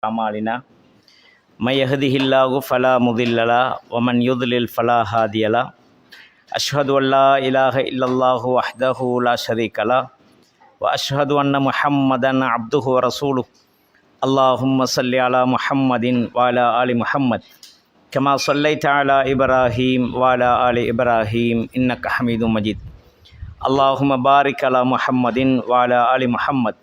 أعمالنا من يهده الله فلا مضل له ومن يضلل فلا هادي له أشهد أن لا إله إلا الله وحده لا شريك له وأشهد أن محمدا عبده ورسوله اللهم صل على محمد وعلى آل محمد كما صليت على إبراهيم وعلى آل إبراهيم إنك حميد مجيد اللهم بارك على محمد وعلى آل محمد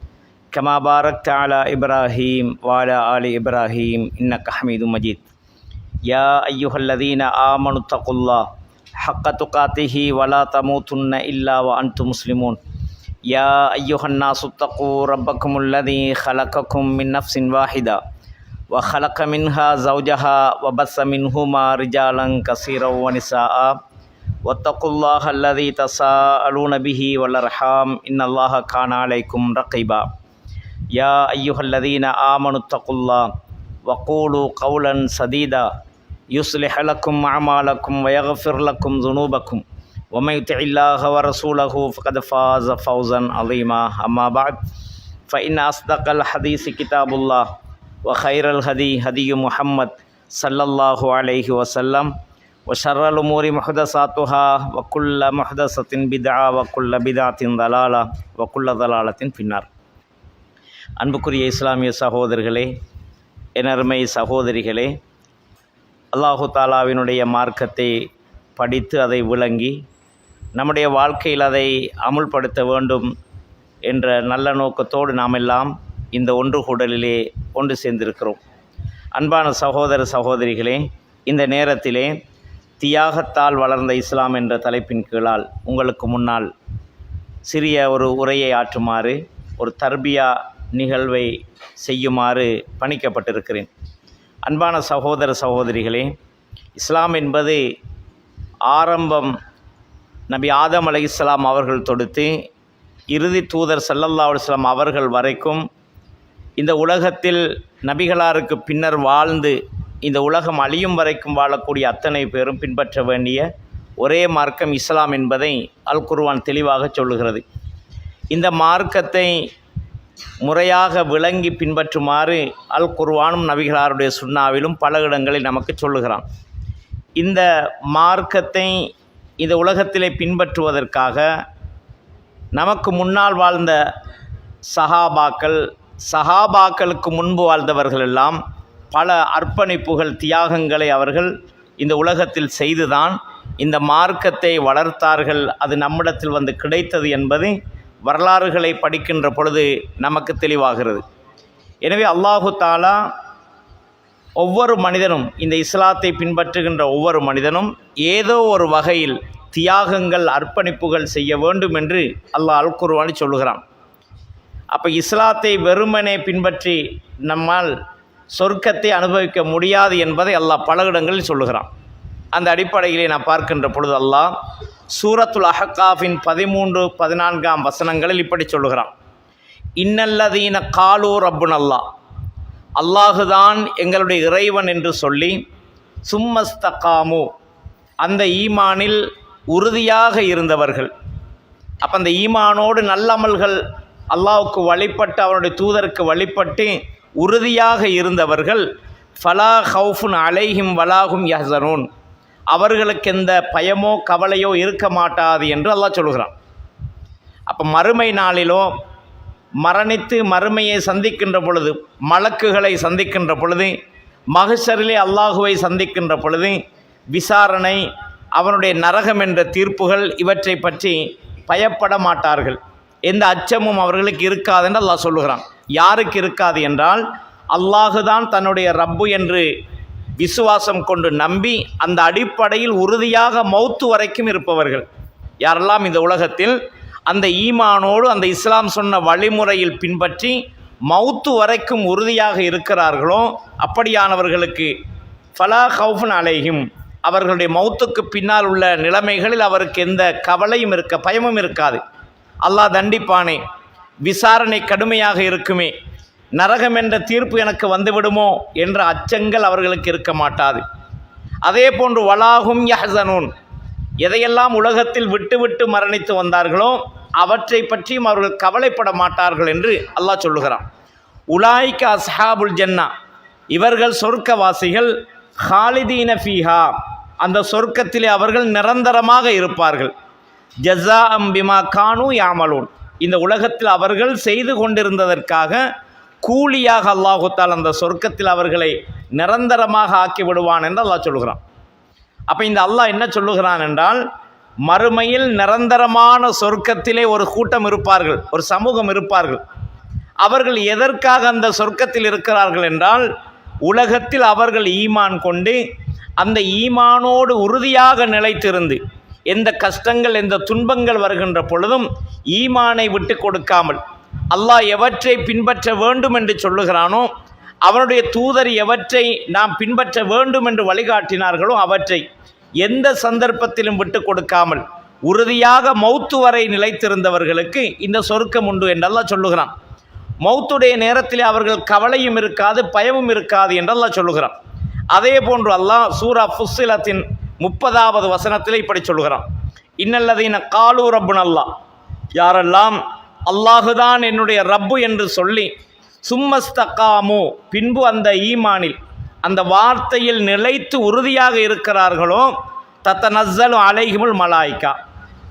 كما باركت على إبراهيم وعلى آل إبراهيم إنك حميد مجيد يا أيها الذين آمنوا اتقوا الله حق تقاته ولا تموتن إلا وأنتم مسلمون يا أيها الناس اتقوا ربكم الذي خلقكم من نفس واحدة وخلق منها زوجها وبث منهما رجالا كثيرا ونساء واتقوا الله الذي تساءلون به والأرحام إن الله كان عليكم رقيبا يا أيها الذين آمنوا اتقوا الله وقولوا قولا سديدا يصلح لكم أعمالكم ويغفر لكم ذنوبكم ومن يطع الله ورسوله فقد فاز فوزا عظيما أما بعد فإن أصدق الحديث كتاب الله وخير الهدي هدي محمد صلى الله عليه وسلم وشر الأمور محدثاتها وكل محدثة بدعة وكل بدعة ضلالة وكل ضلالة في النار. அன்புக்குரிய இஸ்லாமிய சகோதரர்களே, எனர்மை சகோதரிகளே, அல்லாஹு தாலாவினுடைய மார்க்கத்தை படித்து அதை விளங்கி நம்முடைய வாழ்க்கையில் அதை அமுல்படுத்த வேண்டும் என்ற நல்ல நோக்கத்தோடு நாம் எல்லாம் இந்த ஒன்று கூடலிலே ஒன்று சேர்ந்திருக்கிறோம். அன்பான சகோதர சகோதரிகளே, இந்த நேரத்திலே தியாகத்தால் வளர்ந்த இஸ்லாம் என்ற தலைப்பின் கீழால் உங்களுக்கு முன்னால் சிறிய ஒரு உரையை ஆற்றுமாறு, ஒரு தர்பியா நிகழ்வை செய்யுமாறு பணிக்கப்பட்டிருக்கிறேன். அன்பான சகோதர சகோதரிகளே, இஸ்லாம் என்பது ஆரம்பம் நபி ஆதம் அலைஹிஸ்ஸலாம் அவர்கள் தொடுத்து இறுதி தூதர் ஸல்லல்லாஹு அலைஹி வஸல்லம் அவர்கள் வரைக்கும் இந்த உலகத்தில் நபிகளாருக்கு பின்னர் வாழ்ந்து இந்த உலகம் அழியும் வரைக்கும் வாழக்கூடிய அத்தனை பேரும் பின்பற்ற வேண்டிய ஒரே மார்க்கம் இஸ்லாம் என்பதை அல் குர்ஆன் தெளிவாக சொல்லுகிறது. இந்த மார்க்கத்தை முறையாக விளங்கி பின்பற்றுமாறு அல் குர்ஆனும் நபிகளாருடைய சுன்னாவிலும் பல இடங்களில் நமக்கு சொல்லுகிறான். இந்த மார்க்கத்தை இந்த உலகத்திலே பின்பற்றுவதற்காக நமக்கு முன்னால் வாழ்ந்த சஹாபாக்களுக்கு முன்பு வாழ்ந்தவர்கள் எல்லாம் பல அர்ப்பணிப்புகள், தியாகங்களை அவர்கள் இந்த உலகத்தில் செய்துதான் இந்த மார்க்கத்தை வளர்த்தார்கள். அது நம்மிடத்தில் வந்து கிடைத்தது என்பது வரலாறுகளை படிக்கின்ற பொழுது நமக்கு தெளிவாகிறது. எனவே அல்லாஹு தாலா ஒவ்வொரு மனிதனும், இந்த இஸ்லாத்தை பின்பற்றுகின்ற ஒவ்வொரு மனிதனும் ஏதோ ஒரு வகையில் தியாகங்கள், அர்ப்பணிப்புகள் செய்ய வேண்டும் என்று அல்லாஹ் அல் குர்ஆனில் சொல்லுகிறான். அப்போ இஸ்லாத்தை வெறுமனே பின்பற்றி நம்மால் சொர்க்கத்தை அனுபவிக்க முடியாது என்பதை அல்லாஹ் பல இடங்களில் சொல்லுகிறான். அந்த அடிப்படையிலே நான் பார்க்கின்ற பொழுது அல்லாஹ் சூரத்துல் அஹ்காஃபின் 13-14 வசனங்களில் இப்படி சொல்லுகிறான். இன்னல்லதீன காலூ ரப்புனல்லாஹ், அல்லாஹுதான் எங்களுடைய இறைவன் என்று சொல்லி, சும்மஸ்தகாமு, அந்த ஈமானில் உறுதியாக இருந்தவர்கள். அப்போ அந்த ஈமானோடு நல்லமல்கள், அல்லாஹுக்கு வழிபட்டு அவனுடைய தூதருக்கு வழிபட்டு உறுதியாக இருந்தவர்கள், ஃபலா ஹவுஃபுன் அலைஹிம் வலாஹும் யஹ்ஸனூன், அவர்களுக்கு எந்த பயமோ கவலையோ இருக்க மாட்டாது என்று அல்லாஹ் சொல்கிறான். அப்போ மறுமை நாளிலோ மரணித்து மறுமையை சந்திக்கின்ற பொழுது, மலக்குகளை சந்திக்கின்ற பொழுது, மஹ்ஷரிலே அல்லாஹுவை சந்திக்கின்ற பொழுது விசாரணை, அவனுடைய நரகம் என்ற தீர்ப்புகள், இவற்றை பற்றி பயப்பட மாட்டார்கள். எந்த அச்சமும் அவர்களுக்கு இருக்காது என்று அல்லாஹ் சொல்லுகிறான். யாருக்கு இருக்காது என்றால், அல்லாஹுதான் தன்னுடைய ரப்பு என்று விசுவாசம் கொண்டு நம்பி அந்த அடிப்படையில் உறுதியாக மௌத்து வரைக்கும் இருப்பவர்கள். யாரெல்லாம் இந்த உலகத்தில் அந்த ஈமானோடு அந்த இஸ்லாம் சொன்ன வழிமுறையில் பின்பற்றி மௌத்து வரைக்கும் உறுதியாக இருக்கிறார்களோ அப்படியானவர்களுக்கு ஃபலா ஹவுஃபுன் அலைஹிம், அவர்களுடைய மௌத்துக்கு பின்னால் உள்ள நிலைமைகளில் அவருக்கு எந்த கவலையும் பயமும் இருக்காது. அல்லாஹ் தண்டிப்பானே, விசாரணை கடுமையாக இருக்குமே, நரகம் என்ற தீர்ப்பு எனக்கு வந்துவிடுமோ என்ற அச்சங்கள் அவர்களுக்கு இருக்க மாட்டாது. அதே போன்று வலாஹும் யஹ்ஸனூன், எதையெல்லாம் உலகத்தில் விட்டு மரணித்து வந்தார்களோ அவற்றை பற்றியும் அவர்கள் கவலைப்பட மாட்டார்கள் என்று அல்லாஹ் சொல்லுகிறான். உலாய்க அஸ்ஹாபுல் ஜன்னா, இவர்கள் சொர்க்கவாசிகள் ஹாலிதீன ஃபீஹா, அந்த சொர்க்கத்திலே அவர்கள் நிரந்தரமாக இருப்பார்கள். ஜஸாஅம் பிமா கானூ யாமலூன், இந்த உலகத்தில் அவர்கள் செய்து கொண்டிருந்ததற்காக கூலியாக அல்லாஹு தஆலா அந்த சொர்க்கத்தில் அவர்களை நிரந்தரமாக ஆக்கி விடுவான் என்று அல்லாஹ் சொல்லுகிறான். அப்போ இந்த அல்லாஹ் என்ன சொல்லுகிறான் என்றால், மறுமையில் நிரந்தரமான சொர்க்கத்திலே ஒரு கூட்டம் இருப்பார்கள், ஒரு சமூகம் இருப்பார்கள். அவர்கள் எதற்காக அந்த சொர்க்கத்தில் இருக்கிறார்கள் என்றால், உலகத்தில் அவர்கள் ஈமான் கொண்டு அந்த ஈமானோடு உறுதியாக நிலைத்திருந்து எந்த கஷ்டங்கள் எந்த துன்பங்கள் வருகின்ற பொழுதும் ஈமானை விட்டு கொடுக்காமல் அல்லாஹ் எவற்றை பின்பற்ற வேண்டும் என்று சொல்லுகிறானோ, அவனுடைய தூதர் எவற்றை நாம் பின்பற்ற வேண்டும் என்று வழிகாட்டினார்களோ அவற்றை எந்த சந்தர்ப்பத்திலும் விட்டு கொடுக்காமல் உறுதியாக மௌத்து வரை நிலைத்திருந்தவர்களுக்கு இந்த சொர்க்கம் உண்டு என்று அல்லாஹ் சொல்லுகிறான். மௌத்துடைய நேரத்தில் அவர்கள் கவலையும் இருக்காது, பயமும் இருக்காது என்று அல்லாஹ் சொல்லுகிறான். அதே போன்று அல்லாஹ் சூரா ஃபுஸ்ஸிலத்தின் 30வது வசனத்தில் இப்படி சொல்லுகிறான், இன்னல்லதீன காலூ ரப்புனல்லாஹ், யாரெல்லாம் அல்லாஹுதான் என்னுடைய ரப்பு என்று சொல்லி சும்மஸ்தகாமு, பின்பு அந்த ஈமானில் அந்த வார்த்தையில் நிலைத்து உறுதியாக இருக்கிறார்களோ, தத்தனஸ்ஸலு அலைஹிமுல் மலாயிகா,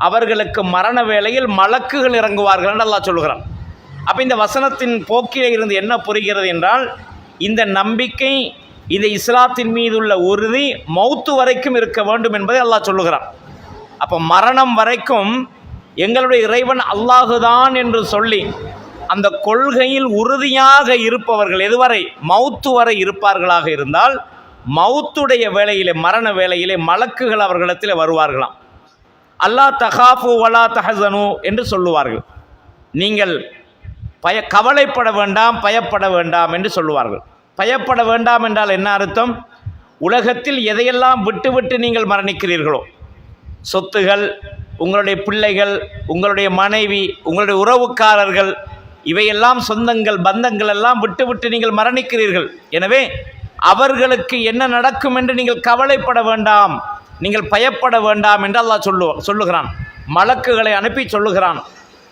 அவர்களுக்கு மரண வேளையில் மலக்குகள் இறங்குவார்கள் என்று அல்லாஹ் சொல்லுகிறான். அப்போ இந்த வசனத்தின் போக்கிலே இருந்து என்ன புரிகிறது என்றால், இந்த நம்பிக்கை, இந்த இஸ்லாத்தின் மீதுள்ள உறுதி மௌத்து வரைக்கும் இருக்க வேண்டும் என்பதை அல்லாஹ் சொல்லுகிறான். அப்போ மரணம் வரைக்கும் எங்களுடைய இறைவன் அல்லாஹுதான் என்று சொல்லி அந்த கொள்கையில் உறுதியாக இருப்பவர்கள் எதுவரை மௌத்து வரை இருப்பார்களாக இருந்தால், மௌத்துடைய வேளையிலே மரண வேளையிலே மலக்குகள் அவர்களிடத்தில் வருவார்களாம். அல்லா தகாஃபு வலா தஹஸனு என்று சொல்லுவார்கள். நீங்கள் கவலைப்பட வேண்டாம், பயப்பட வேண்டாம் என்று சொல்லுவார்கள். பயப்பட வேண்டாம் என்றால் என்ன அர்த்தம்? உலகத்தில் எதையெல்லாம் விட்டு விட்டு நீங்கள் மரணிக்கிறீர்களோ, சொத்துகள், உங்களுடைய பிள்ளைகள், உங்களுடைய மனைவி, உங்களுடைய உறவுக்காரர்கள், இவையெல்லாம் சொந்தங்கள் பந்தங்கள் எல்லாம் விட்டு விட்டு நீங்கள் மரணிக்கிறீர்கள். எனவே அவர்களுக்கு என்ன நடக்கும் என்று நீங்கள் கவலைப்பட வேண்டாம், நீங்கள் பயப்பட வேண்டாம் என்று அல்லாஹ் சொல்லுகிறான். மலக்குகளை அனுப்பி சொல்லுகிறான்.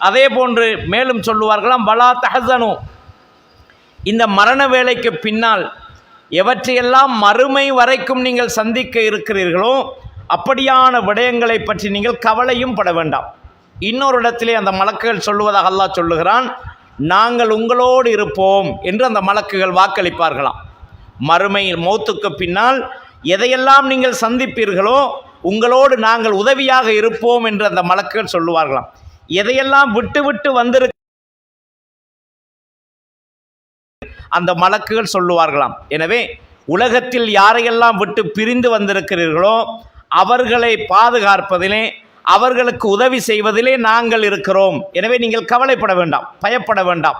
அதே போன்று மேலும் சொல்லுவார்களாம், வலா தஹஸனு, இந்த மரண வேளைக்கு பின்னால் எவற்றையெல்லாம் மறுமை வரைக்கும் நீங்கள் சந்திக்க இருக்கிறீர்களோ அப்படியான விடயங்களை பற்றி நீங்கள் கவலையும் பட வேண்டாம். இன்னொரு இடத்திலே அந்த மலக்குகள் சொல்லுவதாக அல்லாஹ் சொல்லுகிறான், நாங்கள் உங்களோடு இருப்போம் என்று அந்த மலக்குகள் வாக்களிப்பார்களாம். மறுமையில் மௌத்துக்கு பின்னால் எதையெல்லாம் நீங்கள் சந்திப்பீர்களோ உங்களோடு நாங்கள் உதவியாக இருப்போம் என்று அந்த மலக்குகள் சொல்லுவார்களாம். எதையெல்லாம் விட்டு விட்டு வந்திருக்க அந்த மலக்குகள் சொல்லுவார்களாம். எனவே உலகத்தில் யாரையெல்லாம் விட்டு பிரிந்து வந்திருக்கிறீர்களோ அவர்களை பாதுகாப்பதிலே, அவர்களுக்கு உதவி செய்வதிலே நாங்கள் இருக்கிறோம். எனவே நீங்கள் கவலைப்பட வேண்டாம், பயப்பட வேண்டாம்.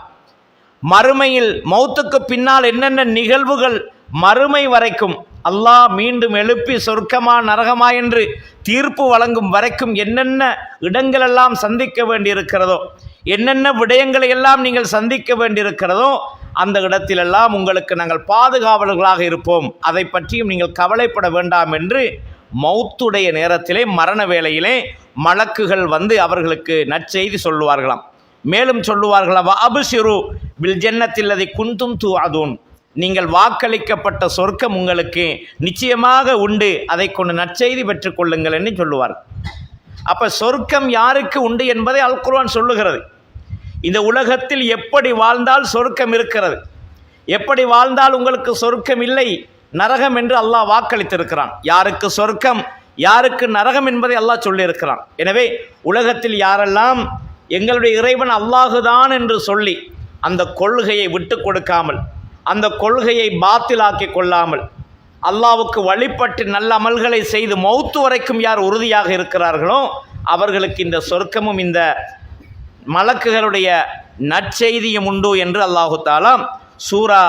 மறுமையில் மௌத்துக்கு பின்னால் என்னென்ன நிகழ்வுகள் மறுமை வரைக்கும் அல்லாஹ் மீண்டும் எழுப்பி சொர்க்கமா நரகமா என்று தீர்ப்பு வழங்கும் வரைக்கும் என்னென்ன இடங்களெல்லாம் சந்திக்க வேண்டியிருக்கிறதோ, என்னென்ன விடயங்களை எல்லாம் நீங்கள் சந்திக்க வேண்டியிருக்கிறதோ அந்த இடத்திலெல்லாம் உங்களுக்கு நாங்கள் பாதுகாவலர்களாக இருப்போம், அதை பற்றியும் நீங்கள் கவலைப்பட வேண்டாம் என்று மௌத்துடைய நேரத்திலே மரண வேளையிலே மலக்குகள் வந்து அவர்களுக்கு நற்செய்தி சொல்லுவார்களாம். மேலும் சொல்லுவார்களாம், அபுஷிரு பில் ஜன்னத்தில்லதி குந்தும் துஅதூன், நீங்கள் வாக்களிக்கப்பட்ட சொர்க்கம் உங்களுக்கு நிச்சயமாக உண்டு, அதை கொண்டு நற்செய்தி பெற்றுக்கொள்ளுங்கள் என்று சொல்லுவார். அப்போ சொர்க்கம் யாருக்கு உண்டு என்பதை அல் குர்ஆன் சொல்லுகிறது. இந்த உலகத்தில் எப்படி வாழ்ந்தால் சொர்க்கம் இருக்கிறது, எப்படி வாழ்ந்தால் உங்களுக்கு சொர்க்கம் இல்லை, நரகம் என்று அல்லாஹ் வாக்களித்திருக்கிறான். யாருக்கு சொர்க்கம் யாருக்கு நரகம் என்பதை அல்லாஹ் சொல்லியிருக்கிறான். எனவே உலகத்தில் யாரெல்லாம் எங்களுடைய இறைவன் அல்லாஹுதான் என்று சொல்லி அந்த கொள்கையை விட்டு கொடுக்காமல், அந்த கொள்கையை பாத்திலாக்கி கொள்ளாமல், அல்லாஹ்வுக்கு வழிபட்டு நல்ல அமல்களை செய்து மௌத்து வரைக்கும் யார் உறுதியாக இருக்கிறார்களோ அவர்களுக்கு இந்த சொர்க்கமும் இந்த மலக்குகளுடைய நற்செய்தியும் உண்டு என்று அல்லாஹு தஆலா சூரா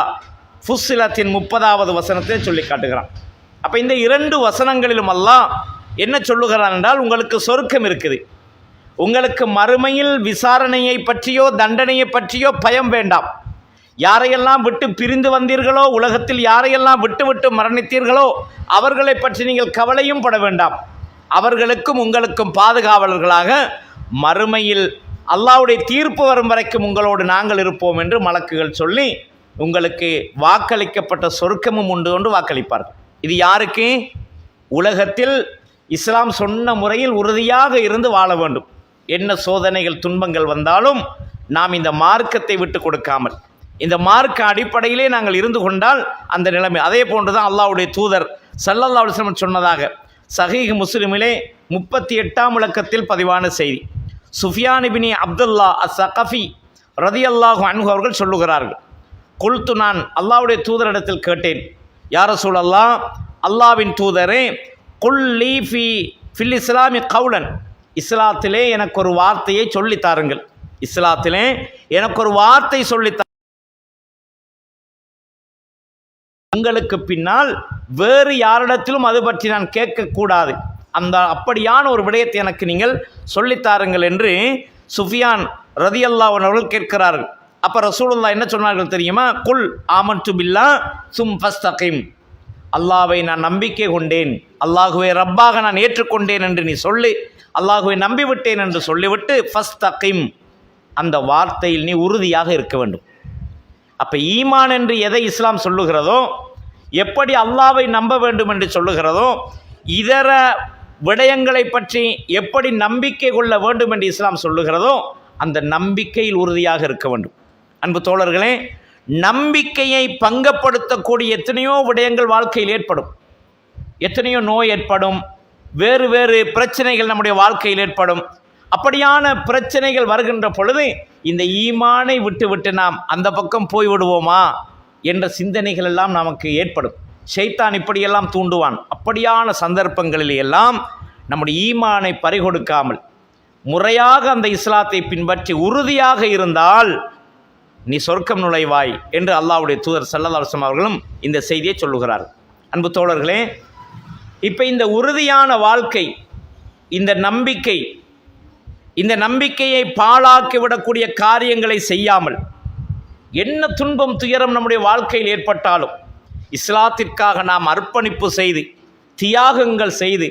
ஃபுஸ்ஸிலத்தின் 30வது வசனத்தை சொல்லி காட்டுகிறான். அப்போ இந்த 2 வசனங்களிலும் அல்லாஹ் என்ன சொல்லுகிறான் என்றால், உங்களுக்கு சொர்க்கம் இருக்குது, உங்களுக்கு மறுமையில் விசாரணையை பற்றியோ தண்டனையை பற்றியோ பயம் வேண்டாம். யாரையெல்லாம் விட்டு பிரிந்து வந்தீர்களோ, உலகத்தில் யாரையெல்லாம் விட்டு விட்டு மரணித்தீர்களோ அவர்களை பற்றி நீங்கள் கவலையும் பட வேண்டாம். அவர்களுக்கும் உங்களுக்கும் பாதுகாவலர்களாக மறுமையில் அல்லாஹ்வுடைய தீர்ப்பு வரும் வரைக்கும் உங்களோடு நாங்கள் இருப்போம் என்று மலக்குகள் சொல்லி உங்களுக்கு வாக்களிக்கப்பட்ட சொர்க்கமும் உண்டு என்று வாக்களிப்பார்கள். இது யாருக்கு? உலகத்தில் இஸ்லாம் சொன்ன முறையில் உறுதியாக இருந்து வாழ வேண்டும். என்ன சோதனைகள் துன்பங்கள் வந்தாலும் நாம் இந்த மார்க்கத்தை விட்டு கொடுக்காமல் இந்த மார்க்க அடிப்படையிலே நாங்கள் இருந்து கொண்டால் அந்த நிலைமை. அதே போன்று தான் அல்லாஹ்வுடைய தூதர் ஸல்லல்லாஹு அலைஹி வஸல்லம் சொன்னதாக சஹீஹ் முஸ்லிமிலே 38ஆம் இலக்கத்தில் பதிவான செய்தி. சுஃபியான் இப்னு அப்துல்லா அஸ்-ஸகஃபி ரலியல்லாஹு அன்ஹு அவர்கள் சொல்லுகிறார்கள், குல்து, நான் அல்லாஹ்வுடைய தூதரிடத்தில் கேட்டேன், யா ரசூலல்லாஹ், அல்லாஹ்வின் தூதரே, குல் லீ ஃபில் இஸ்லாமி கவுலன், இஸ்லாத்திலே எனக்கு ஒரு வார்த்தையை சொல்லித்தாருங்கள், இஸ்லாத்திலே எனக்கு ஒரு வார்த்தை சொல்லித்தார், உங்களுக்கு பின்னால் வேறு யாரிடத்திலும் அது பற்றி நான் கேட்கக்கூடாது, அந்த அப்படியான ஒரு விடயத்தை எனக்கு நீங்கள் சொல்லித்தாருங்கள் என்று சுஃபியான் ரலியல்லாஹு அன்ஹு அவர்கள் கேட்கிறார்கள். அப்போ ரசூலுல்லாஹ் என்ன சொன்னார்கள் தெரியுமா? குல் ஆமன்து பில்லாஹ் சும் ஃபஸ்தகிம், அல்லாஹ்வை நான் நம்பிக்கை கொண்டேன், அல்லாஹுவை ரப்பாக நான் ஏற்றுக்கொண்டேன் என்று நீ சொல்லி, அல்லாஹுவை நம்பிவிட்டேன் என்று சொல்லிவிட்டு ஃபஸ்தகிம், அந்த வார்த்தையில் நீ உறுதியாக இருக்க வேண்டும். அப்போ ஈமான் என்று எதை இஸ்லாம் சொல்லுகிறதோ, எப்படி அல்லாஹ்வை நம்ப வேண்டும் என்று சொல்லுகிறதோ, இதர விடயங்களை பற்றி எப்படி நம்பிக்கை கொள்ள வேண்டும் என்று இஸ்லாம் சொல்லுகிறதோ அந்த நம்பிக்கையில் உறுதியாக இருக்க வேண்டும். அன்பு தோழர்களே, நம்பிக்கையை பங்கப்படுத்தக்கூடிய எத்தனையோ விடயங்கள் வாழ்க்கையில் ஏற்படும், எத்தனையோ நோய் ஏற்படும், வேறு வேறு பிரச்சனைகள் நம்முடைய வாழ்க்கையில் ஏற்படும். அப்படியான பிரச்சனைகள் வருகின்ற பொழுது இந்த ஈமானை விட்டு நாம் அந்த பக்கம் போய்விடுவோமா என்ற சிந்தனைகள் எல்லாம் நமக்கு ஏற்படும். ஷைத்தான் இப்படியெல்லாம் தூண்டுவான். அப்படியான சந்தர்ப்பங்களில் எல்லாம் நம்முடைய ஈமானை பறிகொடுக்காமல் முறையாக அந்த இஸ்லாத்தை பின்பற்றி உறுதியாக இருந்தால் நீ சொர்க்கம் நுழைவாய் என்று அல்லாஹ்வுடைய தூதர் ஸல்லல்லாஹு அலைஹி வஸல்லம் அவர்களும் இந்த செய்தியை சொல்லுகிறார். அன்பு தோழர்களே, இப்போ இந்த உறுதியான வாழ்க்கை, இந்த நம்பிக்கை, இந்த நம்பிக்கையை பாழாக்கிவிடக்கூடிய காரியங்களை செய்யாமல், என்ன துன்பம் துயரம் நம்முடைய வாழ்க்கையில் ஏற்பட்டாலும் இஸ்லாத்திற்காக நாம் அர்ப்பணிப்பு செய்து தியாகங்கள் செய்து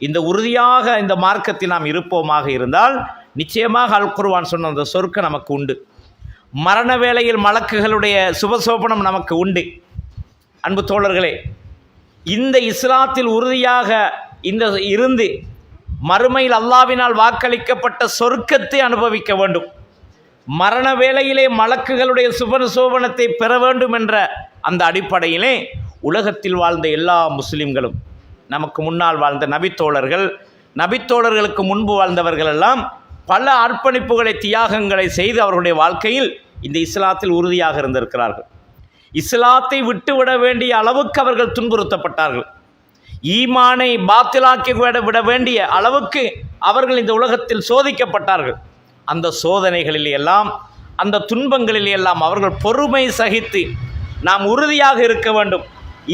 இந்த உறுதியாக இந்த மார்க்கத்தில் நாம் இருப்போமாக இருந்தால் நிச்சயமாக அல் குர்ஆன் சொன்ன அந்த சொர்க்கம் நமக்கு உண்டு. மரண வேளையில் மலக்குகளுடைய சுபசோபனம் நமக்கு உண்டு. அன்பு தோழர்களே, இந்த இஸ்லாத்தில் உறுதியாக இந்த இருந்து மறுமையில் அல்லாஹ்வினால் வாக்களிக்கப்பட்ட சொர்க்கத்தை அனுபவிக்க வேண்டும். மரண வேளையிலே மலக்குகளுடைய சுபசோபனத்தை பெற வேண்டும் என்ற அந்த அடிப்படையிலே உலகத்தில் வாழ்ந்த எல்லா முஸ்லிம்களும், நமக்கு முன்னால் வாழ்ந்த நபித்தோழர்கள், நபித்தோழர்களுக்கு முன்பு வாழ்ந்தவர்கள் எல்லாம் பல அர்ப்பணிப்புகளை தியாகங்களை செய்து அவர்களுடைய வாழ்க்கையில் இந்த இஸ்லாத்தில் உறுதியாக இருந்திருக்கிறார்கள். இஸ்லாத்தை விட்டுவிட வேண்டிய அளவுக்கு அவர்கள் துன்புறுத்தப்பட்டார்கள். ஈமானை பாத்திலாக்கி விட வேண்டிய அளவுக்கு அவர்கள் இந்த உலகத்தில் சோதிக்கப்பட்டார்கள். அந்த சோதனைகளில் எல்லாம், அந்த துன்பங்களில் எல்லாம் அவர்கள் பொறுமை சகித்து நாம் உறுதியாக இருக்க வேண்டும்,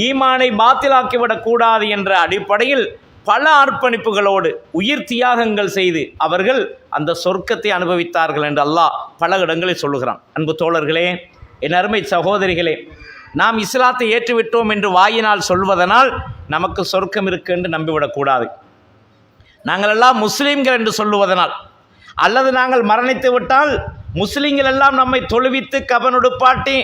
ஈமானை பாத்திலாக்கிவிடக்கூடாது என்ற அடிப்படையில் பல அர்ப்பணிப்புகளோடு உயிர் தியாகங்கள் செய்து அவர்கள் அந்த சொர்க்கத்தை அனுபவித்தார்கள் என்று அல்லாஹ் பல இடங்களில் சொல்லுகிறான். அன்பு தோழர்களே, என் அருமை சகோதரிகளே, நாம் இஸ்லாத்தை ஏற்றுவிட்டோம் என்று வாயினால் சொல்வதனால் நமக்கு சொர்க்கம் இருக்கு என்று நம்பிவிடக்கூடாது. நாங்கள் எல்லாம் முஸ்லீம்கள் என்று சொல்லுவதனால், அல்லது நாங்கள் மரணித்து விட்டால் முஸ்லீம்கள் எல்லாம் நம்மை தொழுவித்து கபனுடுப்பாட்டி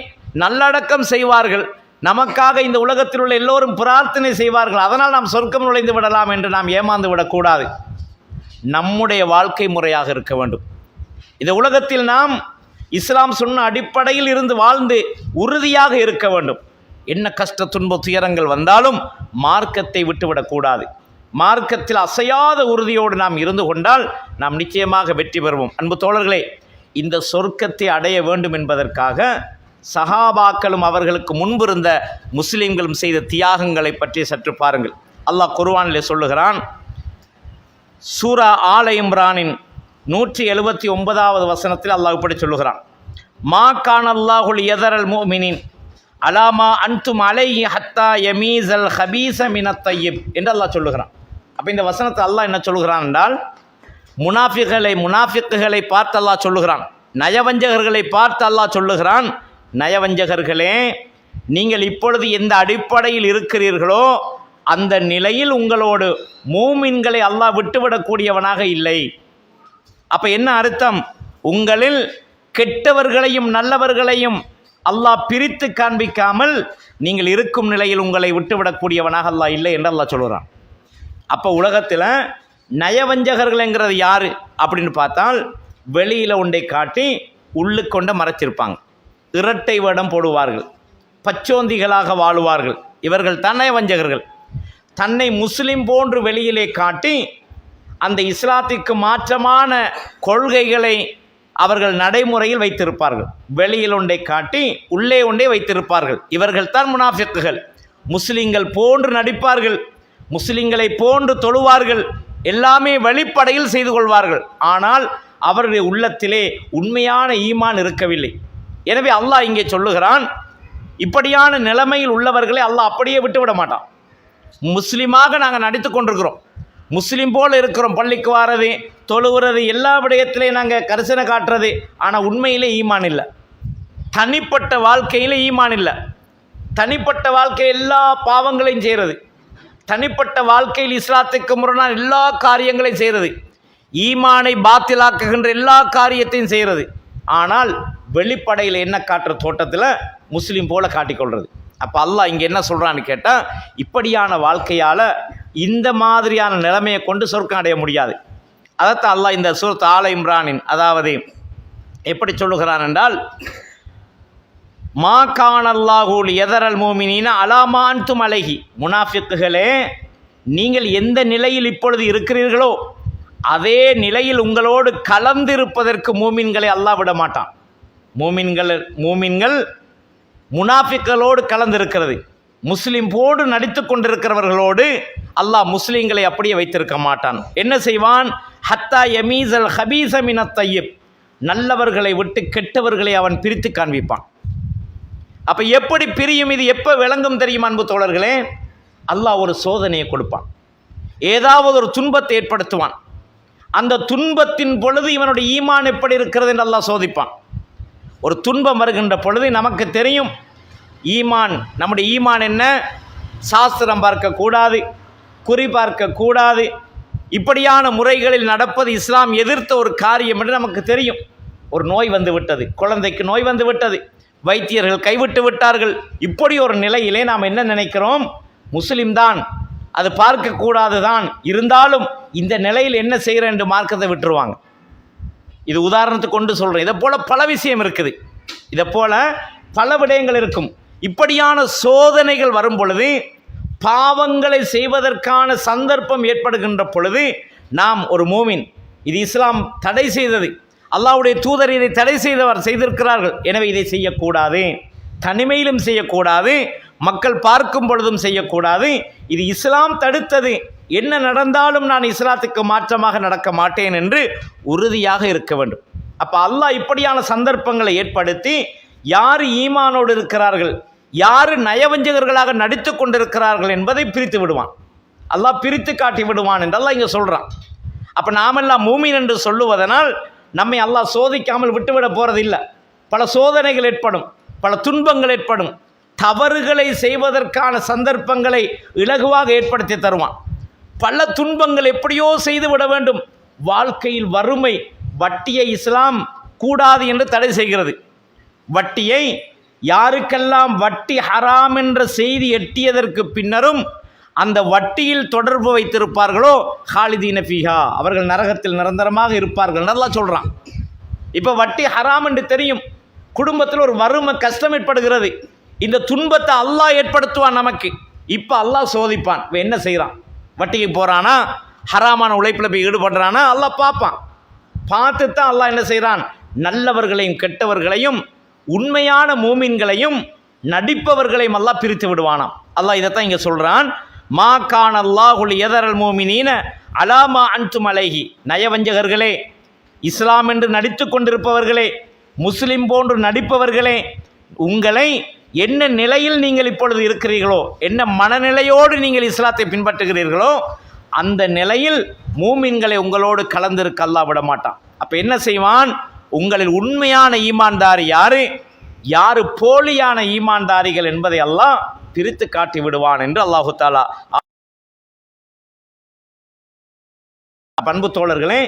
நல்லடக்கம் செய்வார்கள், நமக்காக இந்த உலகத்தில் உள்ள எல்லோரும் பிரார்த்தனை செய்வார்கள், அதனால் நாம் சொர்க்கம் நுழைந்து விடலாம் என்று நாம் ஏமாந்து விடக்கூடாது. நம்முடைய வாழ்க்கை முறையாக இருக்க வேண்டும். இந்த உலகத்தில் நாம் இஸ்லாம் சொன்ன அடிப்படையில் இருந்து வாழ்ந்து உறுதியாக இருக்க வேண்டும். என்ன கஷ்ட துன்ப துயரங்கள் வந்தாலும் மார்க்கத்தை விட்டுவிடக்கூடாது. மார்க்கத்தில் அசையாத உறுதியோடு நாம் இருந்து கொண்டால் நாம் நிச்சயமாக வெற்றி பெறுவோம். அன்பு தோழர்களே, இந்த சொர்க்கத்தை அடைய வேண்டும் என்பதற்காக சஹாபாக்களும் அவர்களுக்கு முன்பிருந்த முஸ்லிம்களும் செய்த தியாகங்களை பற்றி சற்று பாருங்கள். அல்லாஹ் குர்ஆனிலே சொல்லுகிறான், சூரா ஆல இம்ரானின் 179வது வசனத்தில் அல்லாஹ் இப்படி சொல்லுகிறான், மா கான அல்லாஹுல் யதரல் முஃமினின் அலாமா அன்தும் அலைஹி ஹத்தா யமீஸல் ஹபீஸ மினத் தய்யிப் என்று அல்லாஹ் சொல்லுகிறான். அப்போ இந்த வசனத்தை அல்லாஹ் என்ன சொல்லுகிறான் என்றால், முனாஃபிக்குகளை பார்த்து அல்லாஹ் சொல்லுகிறான், நயவஞ்சகர்களை பார்த்து அல்லாஹ் சொல்லுகிறான், நயவஞ்சகர்களே, நீங்கள் இப்பொழுது எந்த அடிப்படையில் இருக்கிறீர்களோ அந்த நிலையில் உங்களோடு மூமின்களை அல்லாஹ் விட்டுவிடக்கூடியவனாக இல்லை. அப்போ என்ன அர்த்தம்? உங்களில் கெட்டவர்களையும் நல்லவர்களையும் அல்லாஹ் பிரித்து காண்பிக்காமல் நீங்கள் இருக்கும் நிலையில் உங்களை விட்டுவிடக்கூடியவனாக அல்லாஹ் இல்லை என்று அல்லாஹ் சொல்கிறான். அப்போ உலகத்தில் நயவஞ்சகர்கள்ங்கிறது யார் அப்படின்னு பார்த்தால், வெளியில் ஒன்றை காட்டி உள்ளுக்கொண்ட மறைச்சிருப்பாங்க, இரட்டை வேடம் போடுவார்கள், பச்சோந்திகளாக வாழுவார்கள். இவர்கள் தான் நயவஞ்சகர்கள். தன்னை முஸ்லிம் போன்று வெளியிலே காட்டி அந்த இஸ்லாத்திற்கு மாற்றமான கொள்கைகளை அவர்கள் நடைமுறையில் வைத்திருப்பார்கள். வெளியில் ஒன்றை காட்டி உள்ளே ஒன்றை வைத்திருப்பார்கள். இவர்கள் தான் முனாஃபிக்குகள். முஸ்லிம்கள் போன்று நடிப்பார்கள், முஸ்லிம்களை போன்று தொழுவார்கள், எல்லாமே வெளிப்படையில் செய்து கொள்வார்கள். ஆனால் அவருடைய உள்ளத்திலே உண்மையான ஈமான் இருக்கவில்லை. எனவே அல்லாஹ் இங்கே சொல்லுகிறான், இப்படியான நிலைமையில் உள்ளவர்களை அல்லாஹ் அப்படியே விட்டுவிட மாட்டான். முஸ்லீமாக நாங்கள் நடித்து கொண்டிருக்கிறோம், முஸ்லீம் போல் இருக்கிறோம், பள்ளிக்கு வாரது, தொழுகிறது, எல்லா விடயத்திலையும் நாங்கள் கரிசனை காட்டுறது. ஆனால் உண்மையிலே ஈமான் இல்லை. தனிப்பட்ட வாழ்க்கையில் ஈமான் இல்லை. தனிப்பட்ட வாழ்க்கை எல்லா பாவங்களையும் செய்கிறது, தனிப்பட்ட வாழ்க்கையில் இஸ்லாத்துக்கு முரணான எல்லா காரியங்களையும் செய்கிறது, ஈமானை பாத்திலாக்குகின்ற எல்லா காரியத்தையும் செய்கிறது. ஆனால் வெளிப்படையில் என்ன காட்டுற தோட்டத்தில் முஸ்லீம் போல காட்டிக்கொள்வது. அப்போ அல்லாஹ் இங்கே என்ன சொல்கிறான்னு கேட்டால், இப்படியான வாழ்க்கையால் இந்த மாதிரியான நிலைமையை கொண்டு சொர்க்கம் அடைய முடியாது. அதைத்தான் அல்லாஹ் இந்த சூரத் ஆல இம்ரானின் அதாவது எப்படி சொல்லுகிறான் என்றால், மா கானல்லாஹு எதரல் மூமினீன அலாமான்தும் அலைஹி, முனாஃபிக்குகளே நீங்கள் எந்த நிலையில் இப்பொழுது இருக்கிறீர்களோ அதே நிலையில் உங்களோடு கலந்திருப்பதற்கு மூமின்களை அல்லாஹ் விட மாட்டான். மூமின்கள் முனாஃபிக்களோடு கலந்திருக்கிறது, முஸ்லீம் போடு நடித்து கொண்டிருக்கிறவர்களோடு அல்லாஹ் முஸ்லீம்களை அப்படியே வைத்திருக்க மாட்டான். என்ன செய்வான்? ஹத்தா யமீசல் ஹபீஸ மினத் தய்யிப், நல்லவர்களை விட்டு கெட்டவர்களை அவன் பிரித்து காண்பிப்பான். அப்போ எப்படி பிரியும், இது எப்போ விளங்கும் தெரியுமா அன்பு தோழர்களே? அல்லாஹ் ஒரு சோதனையை கொடுப்பான், ஏதாவது ஒரு துன்பத்தை ஏற்படுத்துவான். அந்த துன்பத்தின் பொழுது இவனுடைய ஈமான் எப்படி இருக்கிறது என்று அல்லாஹ் சோதிப்பான். ஒரு துன்பம் வருகின்ற பொழுது நமக்கு தெரியும் ஈமான், நம்முடைய ஈமான் என்ன, சாஸ்திரம் பார்க்கக்கூடாது, குறி பார்க்கக்கூடாது, இப்படியான முறைகளில் நடப்பது இஸ்லாம் எதிர்த்த ஒரு காரியம் என்று நமக்கு தெரியும். ஒரு நோய் வந்து விட்டது, குழந்தைக்கு நோய் வந்து விட்டது, வைத்தியர்கள் கைவிட்டு விட்டார்கள். இப்படி ஒரு நிலையிலே நாம் என்ன நினைக்கிறோம், முஸ்லிம் தான், அது பார்க்கக்கூடாது தான், இருந்தாலும் இந்த நிலையில் என்ன செய்கிறேன் என்று மார்க்கத்தை விட்டுருவாங்க. இது உதாரணத்துக்கு கொண்டு சொல்கிறேன். இதை போல் பல விஷயம் இருக்குது, இதை போல் பல விடயங்கள் இருக்கும். இப்படியான சோதனைகள் வரும் பொழுது, பாவங்களை செய்வதற்கான சந்தர்ப்பம் ஏற்படுகின்ற பொழுது, நாம் ஒரு மூமின், இது இஸ்லாம் தடை செய்தது, அல்லாஹ்வுடைய தூதர் இதை தடை செய்திருக்கிறார்கள், எனவே இதை செய்யக்கூடாது, தனிமையிலும் செய்யக்கூடாது, மக்கள் பார்க்கும் பொழுதும் செய்யக்கூடாது, இது இஸ்லாம் தடுத்தது, என்ன நடந்தாலும் நான் இஸ்லாத்துக்கு மாற்றமாக நடக்க மாட்டேன் என்று உறுதியாக இருக்க வேண்டும். அப்போ அல்லாஹ் இப்படியான சந்தர்ப்பங்களை ஏற்படுத்தி யார் ஈமானோடு இருக்கிறார்கள், யார் நயவஞ்சகர்களாக நடித்து கொண்டிருக்கிறார்கள் என்பதை பிரித்து விடுவான். அல்லாஹ் பிரித்து காட்டி விடுவான் என்று அல்லாஹ் இங்கே சொல்கிறான். அப்போ நாமெல்லாம் மூமின் என்று சொல்லுவதனால் நம்மை அல்லாஹ் சோதிக்காமல் விட்டுவிட போகிறதில்லை. பல சோதனைகள் ஏற்படும், பல துன்பங்கள் ஏற்படும், தவறுகளை செய்வதற்கான சந்தர்ப்பங்களை இலகுவாக ஏற்படுத்தி தருவான். பல துன்பங்கள் எப்படியோ செய்து விட வேண்டும். வாழ்க்கையில் வறுமை, வட்டியை இஸ்லாம் கூடாது என்று தடை செய்கிறது. வட்டியை யாருக்கெல்லாம் வட்டி ஹராம் என்ற செய்தி எட்டியதற்கு பின்னரும் அந்த வட்டியில் தொடர்பு வைத்திருப்பார்களோ ஹாலிதீன ஃபீஹா, அவர்கள் நரகத்தில் நிரந்தரமாக இருப்பார்கள் நல்லா சொல்கிறான். இப்போ வட்டி ஹராம் என்று தெரியும், குடும்பத்தில் ஒரு வறுமை கஷ்டம் ஏற்படுகிறது, இந்த துன்பத்தை அல்லாஹ் ஏற்படுத்துவான் நமக்கு. இப்போ அல்லாஹ் சோதிப்பான். இப்போ என்ன செய்கிறான், வட்டிக்கு போகிறானா, ஹராமான உழைப்பில் போய் ஈடுபடுறானா, அல்லாஹ் பார்ப்பான். பார்த்து தான் அல்லாஹ் என்ன செய்கிறான், நல்லவர்களையும் கெட்டவர்களையும் உண்மையான மூமின்களையும் நடிப்பவர்களையும் அல்லாஹ் பிரித்து விடுவானாம். அல்லாஹ் இதைத்தான் இங்கே சொல்கிறான், மா கான் அல்லாஹுல் எதரல் மூமினீன அலாமா அன்தும் அலைஹி, நயவஞ்சகர்களே, இஸ்லாம் என்று நடித்து கொண்டிருப்பவர்களே, முஸ்லிம் போன்று நடிப்பவர்களே, உங்களை என்ன நிலையில் நீங்கள் இப்பொழுது இருக்கிறீர்களோ, என்ன மனநிலையோடு நீங்கள் இஸ்லாத்தை பின்பற்றுகிறீர்களோ அந்த நிலையில் மூமின்களை உங்களோடு கலந்திருக்க அல்லாஹ் விட மாட்டான். அப்போ என்ன செய்வான், உங்களில் உண்மையான ஈமான்தாரி யாரு, யாரு போலியான ஈமான்தாரிகள் என்பதை அல்லாஹ் பிரித்து காட்டி விடுவான் என்று அல்லாஹு தாலா. அன்பு தோழர்களே,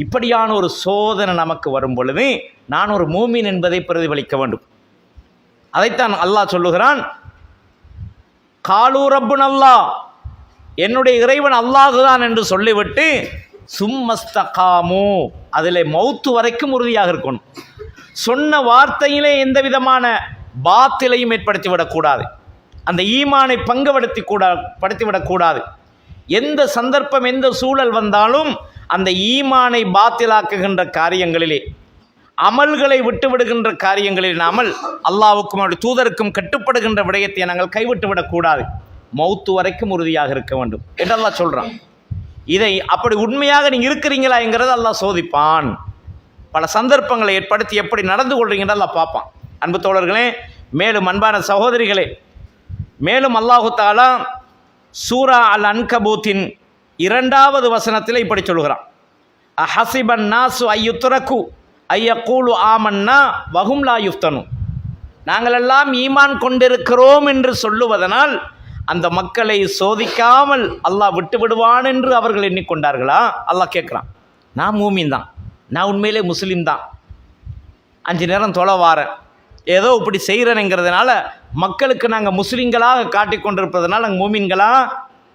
இப்படியான ஒரு சோதனை நமக்கு வரும் பொழுது நான் ஒரு மூமின் என்பதை பிரதிபலிக்க வேண்டும். அதைத்தான் அல்லாஹ் சொல்லுகிறான், காலூ ரப்புன் அல்லாஹ், என்னுடைய இறைவன் அல்லாஹுதான் என்று சொல்லிவிட்டு சும்மஸ்தகாமு, அதில் மௌத்து வரைக்கும் உறுதியாக இருக்கணும். சொன்ன வார்த்தையிலே எந்த விதமான பாத்திலையும் ஏற்படுத்திவிடக்கூடாது. அந்த ஈமானை படுத்திவிடக்கூடாது. எந்த சந்தர்ப்பம் எந்த சூழல் வந்தாலும் அந்த ஈமானை பாத்திலாக்குகின்ற காரியங்களிலே, அமல்களை விட்டுவிடுகின்ற காரியங்களில் அமல், அல்லாஹ்வுக்கும் அவருடைய தூதருக்கும் கட்டுப்படுகின்ற விடயத்தை நாங்கள் கைவிட்டுவிடக்கூடாது. மௌத்து வரைக்கும் உறுதியாக இருக்க வேண்டும் என்று அல்லாஹ் சொல்கிறான். இதை அப்படி உண்மையாக நீங்கள் இருக்கிறீங்களா என்கிறத அல்லாஹ் சோதிப்பான். பல சந்தர்ப்பங்களை ஏற்படுத்தி எப்படி நடந்து கொள்றீங்கன்னு அல்லாஹ் பார்ப்பான். அன்பு தோழர்களே, மேலும் அன்பான சகோதரிகளே, மேலும் அல்லாஹு தஆலா சூரா அல் அன்கபூத்தின் 2வது வசனத்தில் இப்படி சொல்கிறான், அஹஸிபன் நாசு ஐயுத்ரகு ஐயக்கூலு ஆமன்னா வஹும் லா யுஃப்தனு, நாங்களெல்லாம் ஈமான் கொண்டிருக்கிறோம் என்று சொல்லுவதனால் அந்த மக்களை சோதிக்காமல் அல்லாஹ் விட்டு விடுவான் என்று அவர்கள் எண்ணிக்கொண்டார்களா? அல்லாஹ் கேட்குறான். நான் மூமின் தான், நான் உண்மையிலே முஸ்லீம் தான், 5 நேரம் தொலை வாரேன், ஏதோ இப்படி செய்கிறேனுங்கிறதுனால மக்களுக்கு நாங்கள் முஸ்லீம்களாக காட்டிக்கொண்டிருப்பதனால் நாங்கள் மூமின்களா?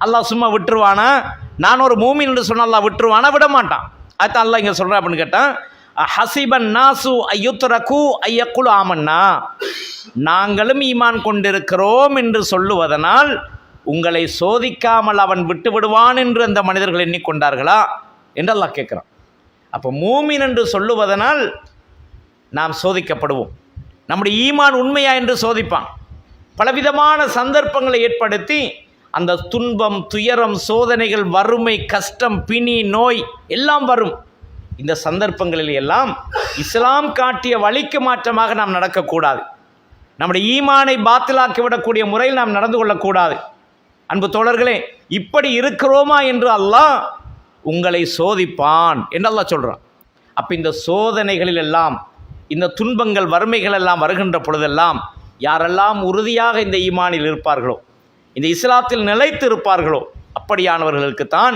அல்லாஹ் சும்மா விட்டுருவானா? நான் ஒரு மூமின் என்று சொன்னால் அல்லாஹ் விட்டுருவானா? விட மாட்டான். அதுதான் அல்லாஹ் இங்கே சொல்கிறேன் அப்படின்னு கேட்டான், ஹசிபன் நாசு ஐயுத்ரகு ஐயக்குல் ஆமன்னா, நாங்களும் ஈமான் கொண்டிருக்கிறோம் என்று சொல்லுவதனால் உங்களை சோதிக்காமல் அவன் விட்டு விடுவான் என்று அந்த மனிதர்கள் எண்ணிக்கொண்டார்களா என்று அல்லாஹ் கேட்குறான். அப்போ மூமின் என்று சொல்லுவதனால் நாம் சோதிக்கப்படுவோம். நம்முடைய ஈமான் உண்மையா என்று சோதிப்பான். பலவிதமான சந்தர்ப்பங்களை ஏற்படுத்தி அந்த துன்பம், துயரம், சோதனைகள், வறுமை, கஷ்டம், பிணி, நோய் எல்லாம் வரும். இந்த சந்தர்ப்பங்களில் எல்லாம் இஸ்லாம் காட்டிய வழிக்கு மாற்றமாக நாம் நடக்கக்கூடாது. நம்முடைய ஈமானை பாத்திலாக்கிவிடக்கூடிய முறையில் நாம் நடந்து கொள்ளக்கூடாது. அன்பு தோழர்களே, இப்படி இருக்கிறோமா என்று அல்லாஹ் உங்களை சோதிப்பான் என்று அல்லாஹ் சொல்கிறான். அப்போ இந்த சோதனைகளில் எல்லாம், இந்த துன்பங்கள், வறுமைகள் எல்லாம் வருகின்ற பொழுதெல்லாம் யாரெல்லாம் உறுதியாக இந்த ஈமானில் இருப்பார்களோ, இந்த இஸ்லாத்தில் நிலைத்து இருப்பார்களோ, அப்படியானவர்களுக்குத்தான்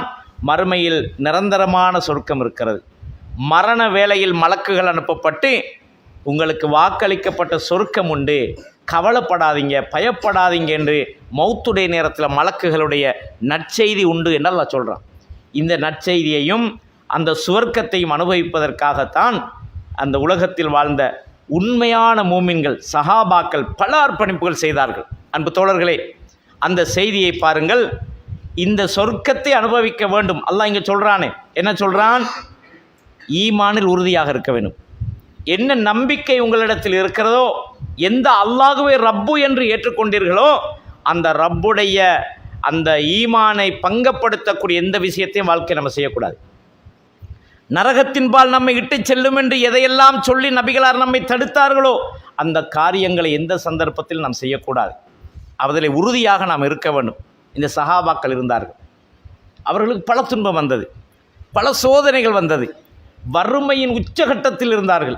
மறுமையில் நிரந்தரமான சொர்க்கம் இருக்கிறது. மரண வேளையில் மலக்குகள் அனுப்பப்பட்டு உங்களுக்கு வாக்களிக்கப்பட்ட சொர்க்கம் உண்டு, கவலைப்படாதீங்க, பயப்படாதீங்க என்று மௌத்துடைய நேரத்தில் மலக்குகளுடைய நற்செய்தி உண்டு என்று அல்லாஹ் சொல்கிறான். இந்த நற்செய்தியையும் அந்த சுவர்க்கத்தையும் அனுபவிப்பதற்காகத்தான் அந்த உலகத்தில் வாழ்ந்த உண்மையான மூமின்கள், சஹாபாக்கள் பல அர்ப்பணிப்புகள் செய்தார்கள். அன்பு தோழர்களே, அந்த செய்தியை பாருங்கள். இந்த சொர்க்கத்தை அனுபவிக்க வேண்டும். அல்லாஹ் இங்கே சொல்கிறானே, என்ன சொல்கிறான்? ஈமானில் உறுதியாக இருக்க வேண்டும். என்ன நம்பிக்கை உங்களிடத்தில் இருக்கிறதோ, எந்த அல்லாஹ்வே ரப்பு என்று ஏற்றுக்கொண்டீர்களோ, அந்த ரப்புடைய அந்த ஈமானை பங்கப்படுத்தக்கூடிய எந்த விஷயத்தையும் வாழ்க்கை நம்ம செய்யக்கூடாது. நரகத்தின்பால் நம்மை இட்டு செல்லும் என்று எதையெல்லாம் சொல்லி நபிகளார் நம்மை தடுத்தார்களோ அந்த காரியங்களை எந்த சந்தர்ப்பத்தில் நாம் செய்யக்கூடாது. அதில் உறுதியாக நாம் இருக்க வேண்டும். இந்த சஹாபாக்கள் இருந்தார்கள். அவர்களுக்கு பல துன்பம் வந்தது, பல சோதனைகள் வந்தது, வறுமையின் உச்சகட்டத்தில் இருந்தார்கள்.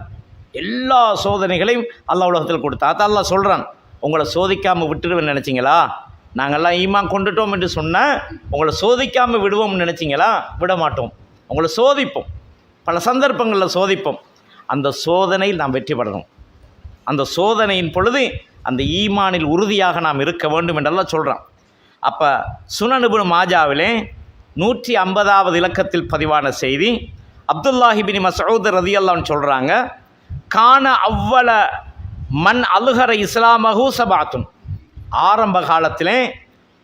எல்லா சோதனைகளையும் அல்லாஹ் உலகத்தில் கொடுத்தா. அல்லாஹ் சொல்கிறான், உங்களை சோதிக்காமல் விட்டுடுவேன்னு நினச்சிங்களா? நாங்கள்லாம் ஈமான் கொண்டுட்டோம் என்று சொன்னால் உங்களை சோதிக்காமல் விடுவோம்னு நினச்சிங்களா? விட மாட்டோம். உங்களை சோதிப்போம், பல சந்தர்ப்பங்களில் சோதிப்போம். அந்த சோதனையில் நாம் வெற்றி பெறணும். அந்த சோதனையின் பொழுது அந்த ஈமானில் உறுதியாக நாம் இருக்க வேண்டும் என்றெல்லாம் சொல்கிறான். அப்போ சுனன் இப்னு மாஜாவிலே 150வது இலக்கத்தில் பதிவான செய்தி, அப்துல்லாஹி பின் மஸ்ஊத் ரலியல்லாஹு அன்ஹு சொல்கிறாங்க, கான அவ்வள மன் அல்ஹர இஸ்லாமஹு சபாத்துன், ஆரம்ப காலத்திலே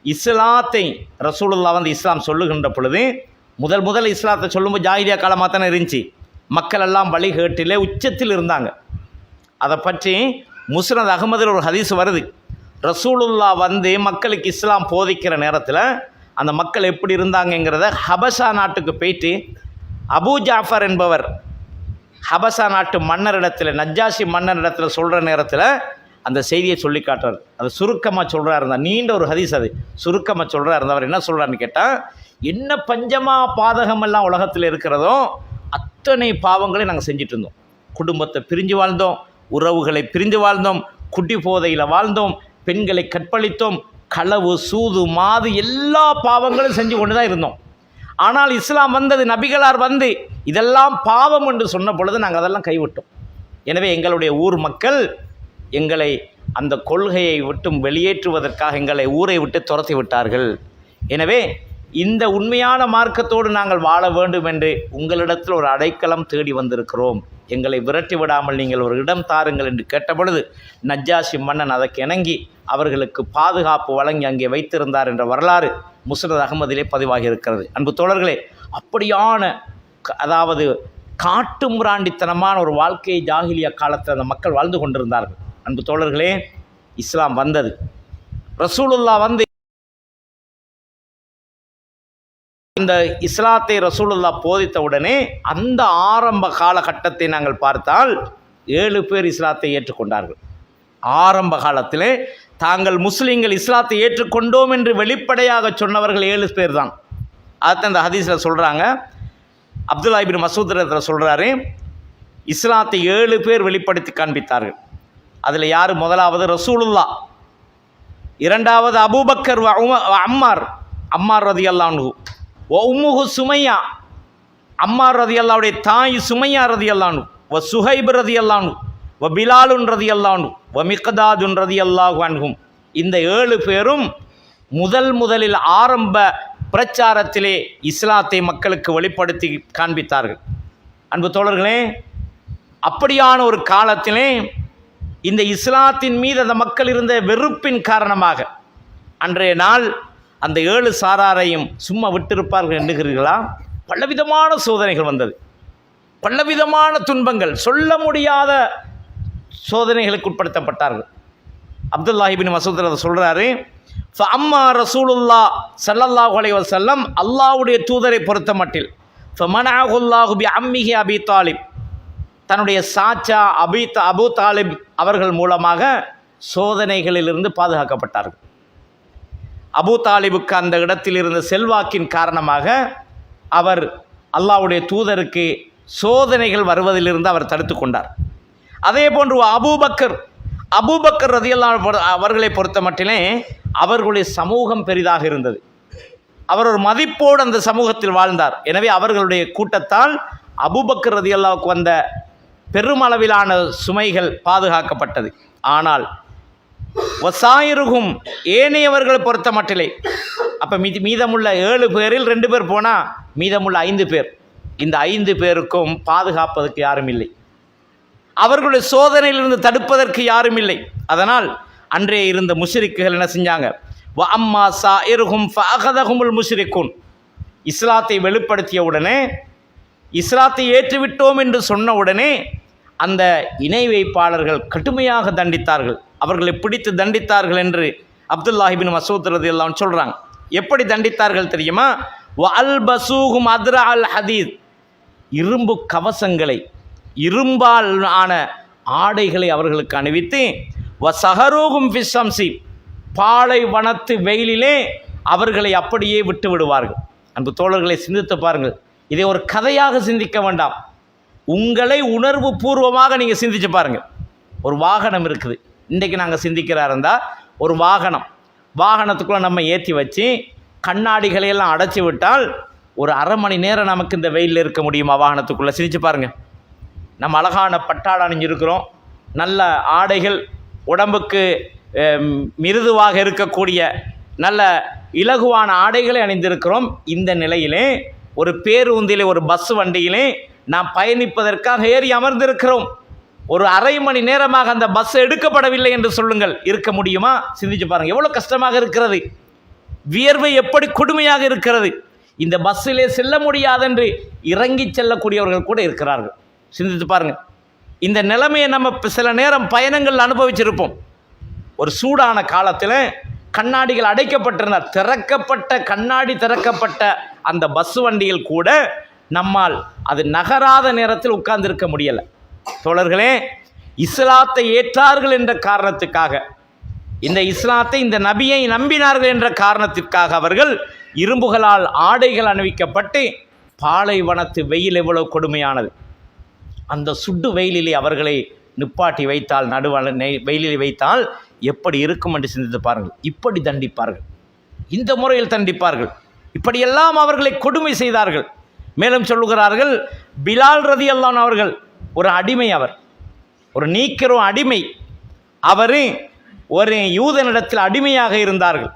இஸ்லாத்தை ரசூலுல்லாஹ் வந்து இஸ்லாம் சொல்லுகின்ற பொழுது, முதல் இஸ்லாத்தை சொல்லும்போது ஜாஹிலியா காலமாக தானே இருந்துச்சு. மக்கள் எல்லாம் வழிகேட்டிலே உச்சத்தில் இருந்தாங்க. அதை பற்றி முஸ்னத் அகமதில் ஒரு ஹதீஸ் வருது. ரசூலுல்லாஹ் வந்து மக்களுக்கு இஸ்லாம் போதிக்கிற நேரத்தில் அந்த மக்கள் எப்படி இருந்தாங்கங்கிறத ஹபஷா நாட்டுக்கு போயிட்டு அபூ ஜாஃபர் என்பவர் ஹபஷா நாட்டு மன்னரிடத்தில், நஜ்ஜாஷி மன்னரிடத்தில் சொல்கிற நேரத்தில் அந்த செய்தியை சொல்லி காட்டுறார். அது சுருக்கமாக சொல்கிறார் இருந்தால், நீண்ட ஒரு ஹதீஸ், அது சுருக்கமாக சொல்கிறார் இருந்தவர் என்ன சொல்கிறான்னு கேட்டால், என்ன பஞ்சமா பாதகமெல்லாம் உலகத்தில் இருக்கிறதோ அத்தனை பாவங்களை நாங்கள் செஞ்சிட்டு இருந்தோம். குடும்பத்தை பிரிஞ்சு வாழ்ந்தோம், உறவுகளை பிரிஞ்சு வாழ்ந்தோம், குடி போதையில் வாழ்ந்தோம், பெண்களை கற்பழித்தோம், களவு, சூது, மாது எல்லா பாவங்களும் செஞ்சு கொண்டு தான் இருந்தோம். ஆனால் இஸ்லாம் வந்தது, நபிகளார் வந்து இதெல்லாம் பாவம் என்று சொன்ன பொழுது நாங்கள் அதெல்லாம் கைவிட்டோம். எனவே எங்களுடைய ஊர் மக்கள் எங்களை அந்த கொள்கையை விட்டு வெளியேற்றுவதற்காக எங்களை ஊரை விட்டு துரத்தி விட்டார்கள். எனவே இந்த உண்மையான மார்க்கத்தோடு நாங்கள் வாழ வேண்டும் என்று உங்களிடத்தில் ஒரு அடைக்கலம் தேடி வந்திருக்கிறோம், எங்களை விரட்டி விடாமல் நீங்கள் ஒரு இடம் தாருங்கள் என்று கேட்டபொழுது நஜ்ஜாஷி மன்னன் அதற்கு இணங்கி அவர்களுக்கு பாதுகாப்பு வழங்கி அங்கே வைத்திருந்தார் என்ற வரலாறு முஸ்னத் அகமதிலே பதிவாகி இருக்கிறது. அன்பு தோழர்களே, அப்படியான அதாவது காட்டு முராண்டித்தனமான ஒரு வாழ்க்கையை ஜாகிலியா காலத்தில் அந்த மக்கள் வாழ்ந்து கொண்டிருந்தார்கள். அன்பு தோழர்களே, இஸ்லாம் வந்தது, ரசூலுல்லாஹ் வந்து அந்த இஸ்லாத்தை ரசூலுல்லாஹ் போதித்த உடனே அந்த ஆரம்ப காலகட்டத்தை நாங்கள் பார்த்தால் 7 பேர் இஸ்லாத்தை ஏற்றுக்கொண்டார்கள். ஆரம்ப காலத்திலே தாங்கள் முஸ்லீம்கள் இஸ்லாத்தை ஏற்றுக்கொண்டோம் என்று வெளிப்படையாக சொன்னவர்கள் 7 பேர் தான். அதுதான் இந்த ஹதீஸில் சொல்கிறாங்க. அப்துல்லா இப்னு மஸ்ஊத் சொல்கிறாரு, இஸ்லாத்தை 7 பேர் வெளிப்படுத்தி காண்பித்தார்கள். அதில் யார்? முதலாவது ரசூலுல்லாஹ், இரண்டாவது அபூபக்கர் அம்மார் ரதியல்லாஹு அன்ஹு, உம்முஹு சுமையா, அம்மார் ரதியல்லாஹுடைய தாய் சுமையா ரதியல்லாஹு அன்ஹு, வ சுஹைப் ரதியல்லாஹு அன்ஹு, வ பிலாலுன் ரதியல்லாஹு அன்ஹு, வ மிக்தாதுன் ரதியல்லாஹு அன்ஹும். இந்த 7 பேரும் முதலில் ஆரம்ப பிரச்சாரத்திலே இஸ்லாத்தை மக்களுக்கு வெளிப்படுத்தி காண்பித்தார்கள். அன்பு தோழர்களே, அப்படியான ஒரு காலத்திலே இந்த இஸ்லாத்தின் மீது அந்த மக்கள் இருந்த வெறுப்பின் காரணமாக அன்றைய நாள் அந்த 7 சாராரையும் சும்மா விட்டிருப்பார்கள் என்கிறீர்களா? பலவிதமான சோதனைகள் வந்தது, பலவிதமான துன்பங்கள், சொல்ல முடியாத சோதனைகளுக்கு உட்படுத்தப்பட்டார்கள். அப்துல்லாஹ் இப்னு மஸ்ஊத் சொல்கிறாரு, ஃபஅம்மா ரசூலுல்லாஹ் ஸல்லல்லாஹு அலைஹி வஸல்லம், அல்லாஹ்வுடைய தூதரை பொறுத்த மட்டில், ஃபமனஅஹுல்லாஹு பி அம்மிஹி அபி தாலிப், தன்னுடைய சாச்சா அபூ தாலிப் அவர்கள் மூலமாக சோதனைகளிலிருந்து பாதுகாக்கப்பட்டார்கள். அபூ தாலிபுக்கு அந்த இடத்தில் இருந்த செல்வாக்கின் காரணமாக அவர் அல்லாஹ்வுடைய தூதருக்கு சோதனைகள் வருவதிலிருந்து அவர் தடுத்து கொண்டார். அதே போன்று அபூபக்கர் ரலியல்லாஹு அவர்களை பொறுத்த மட்டிலே அவர்களுடைய சமூகம் பெரிதாக இருந்தது. அவர் ஒரு மதிப்போடு அந்த சமூகத்தில் வாழ்ந்தார். எனவே அவர்களுடைய கூட்டத்தால் அபூபக்கர் ரலியல்லாஹுக்கு வந்த பெருமளவிலான சுமைகள் பாதுகாக்கப்பட்டது. ஆனால் வசாயிருகும் ஏனையவர்களை பொறுத்த மட்டிலே, அப்போ மீதமுள்ள 7 பேரில் 2 பேர் போனால் மீதமுள்ள 5 பேர், இந்த 5 பேருக்கும் பாதுகாப்பதற்கு யாரும் இல்லை, அவர்களுடைய சோதனையிலிருந்து தடுப்பதற்கு யாரும் இல்லை. அதனால் அன்றைய இருந்த முஷ்ரிக்குகள் என்ன செஞ்சாங்க? வ அம்மா சாயிருகும் ஃபஅகதஹுமுல் முஷ்ரிக்குன், இஸ்லாத்தை வெளிப்படுத்திய உடனே, இஸ்லாத்தை ஏற்றுவிட்டோம் என்று சொன்ன உடனே அந்த இணை வைப்பாளர்கள் கடுமையாக தண்டித்தார்கள், அவர்களை பிடித்து தண்டித்தார்கள் என்று அப்துல்லாஹ் இப்னு மஸ்ஊத் ரலியல்லாஹு அன்ஹு சொல்கிறாங்க. எப்படி தண்டித்தார்கள் தெரியுமா? வ அல்பசூஹும் அத்ரா அல் ஹதீத், இரும்பு கவசங்களை, இரும்பால் ஆன ஆடைகளை அவர்களுக்கு அணிவித்து, வ சஹரூஹும் ஃபிஸ்ஸம்சி, பாலைவனத்து வெயிலிலே அவர்களை அப்படியே விட்டு விடுவார்கள். அன்பு தோழர்களை சிந்தித்து பாருங்கள், இதை ஒரு கதையாக சிந்திக்க வேண்டாம், உங்களை உணர்வு பூர்வமாக நீங்கள் சிந்திச்சு பாருங்கள். ஒரு வாகனம் இருக்குது, இன்றைக்கு நாங்கள் சிந்திக்கிறா இருந்தால் ஒரு வாகனத்துக்குள்ளே நம்ம ஏற்றி வச்சு கண்ணாடிகளையெல்லாம் அடைச்சி விட்டால் ஒரு அரை மணி நேரம் நமக்கு இந்த வெயிலில் இருக்க முடியுமா? வாகனத்துக்குள்ளே சிந்திச்சு பாருங்கள். நம்ம அழகான பட்டாடை அணிஞ்சிருக்கிறோம், நல்ல ஆடைகள், உடம்புக்கு மிருதுவாக இருக்கக்கூடிய நல்ல இலகுவான ஆடைகளை அணிந்திருக்கிறோம். இந்த நிலையிலே ஒரு பேருந்திலே, ஒரு பஸ் வண்டியிலே நாம் பயணிப்பதற்காக ஏறி அமர்ந்திருக்கிறோம். ஒரு அரை மணி நேரமாக அந்த பஸ் எடுக்கப்படவில்லை என்று சொல்லுங்கள், இருக்க முடியுமா? சிந்திச்சு பாருங்கள், எவ்வளோ கஷ்டமாக இருக்கிறது, வியர்வை எப்படி கொடுமையாக இருக்கிறது. இந்த பஸ்ஸிலே செல்ல முடியாதென்று இறங்கி செல்லக்கூடியவர்கள் கூட இருக்கிறார்கள். சிந்தித்து பாருங்கள், இந்த நிலைமையை நம்ம சில நேரம் பயணங்கள் அனுபவிச்சிருப்போம். ஒரு சூடான காலத்தில் கண்ணாடிகள் அடைக்கப்பட்டிருந்தால், திறக்கப்பட்ட அந்த பஸ் வண்டியில் கூட நம்மால் அது நகராத நேரத்தில் உட்கார்ந்திருக்க முடியலை. தோழர்களே, இஸ்லாத்தை ஏற்றார்கள் என்ற காரணத்துக்காக, இந்த இஸ்லாத்தை, இந்த நபியை நம்பினார்கள் என்ற காரணத்திற்காக அவர்கள் இரும்புகளால் ஆடைகள் அணிவிக்கப்பட்டு, பாலைவனத்து வெயில் எவ்வளவு கொடுமையானது, அந்த சுட்டு வெயிலிலே அவர்களை நிப்பாட்டி வைத்தால், வெயிலில் வைத்தால் எப்படி இருக்கும் என்று சிந்தித்து பாருங்கள். இப்படி தண்டிப்பார்கள், இந்த முறையில் தண்டிப்பார்கள், இப்படியெல்லாம் அவர்களை கொடுமை செய்தார்கள். மேலும் சொல்லுகிறார்கள், பிலால் ரலியல்லாஹு அவர்கள் ஒரு அடிமை, அவர் ஒரு நீக்கிறோ அடிமை, அவர் ஒரு யூதனிடத்தில் அடிமையாக இருந்தார்கள்.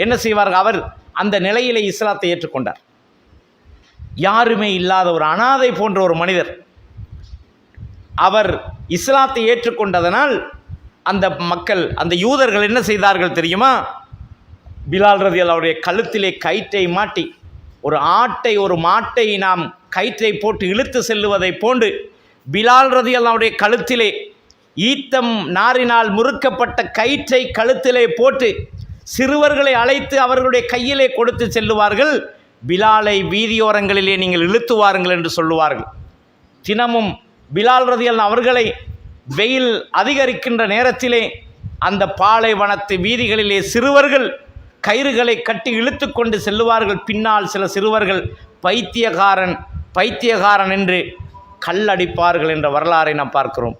என்ன செய்வார்கள்? அவர் அந்த நிலையிலே இஸ்லாத்தை ஏற்றுக்கொண்டார். யாருமே இல்லாத ஒரு அனாதை போன்ற ஒரு மனிதர். அவர் இஸ்லாத்தை ஏற்றுக்கொண்டதனால் அந்த மக்கள், அந்த யூதர்கள் என்ன செய்தார்கள் தெரியுமா? பிலால் ரலியல்லாஹு அவருடைய கழுத்திலே கயிற்றை மாட்டி, ஒரு ஆட்டை ஒரு மாட்டை நாம் கயிற்றை போட்டு இழுத்து செல்லுவதை போன்று பிலால் ரலியல்லாஹு அவருடைய கழுத்திலே ஈத்தம் நாரினால் முறுக்கப்பட்ட கயிற்றை கழுத்திலே போட்டு சிறுவர்களை அழைத்து அவர்களுடைய கையிலே கொடுத்து செல்லுவார்கள். பிலாலை வீதியோரங்களிலே நீங்கள் இழுத்து வாருங்கள் என்று சொல்லுவார்கள். தினமும் பிலால் ரலியல்லாஹு அவர்களை வெயில் அதிகரிக்கின்ற நேரத்திலே அந்த பாலைவனத்து வீதிகளிலே சிறுவர்கள் கயிறுகளை கட்டி இழுத்து கொண்டு செல்லுவார்கள். பின்னால் சில சிறுவர்கள் பைத்தியகாரன் பைத்தியகாரன் என்று கல்லடிப்பார்கள் என்ற வரலாறை நாம் பார்க்கிறோம்.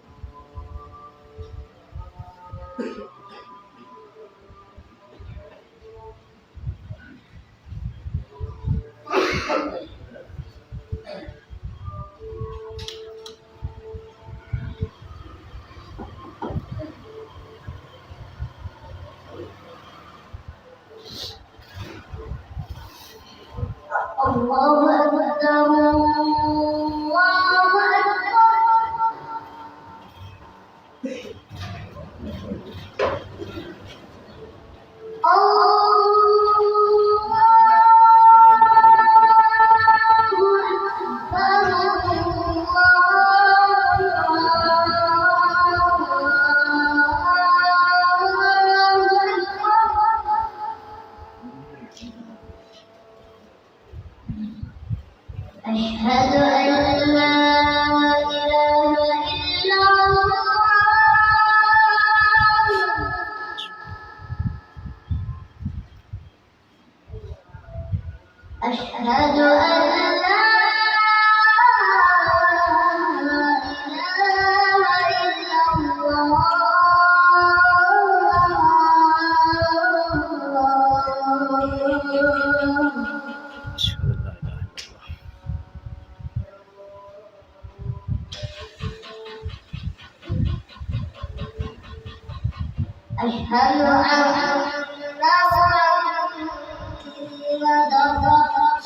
أشهد أن لا إله إلا الله أشهد أن لا إله إلا الله أشهد أن محمدا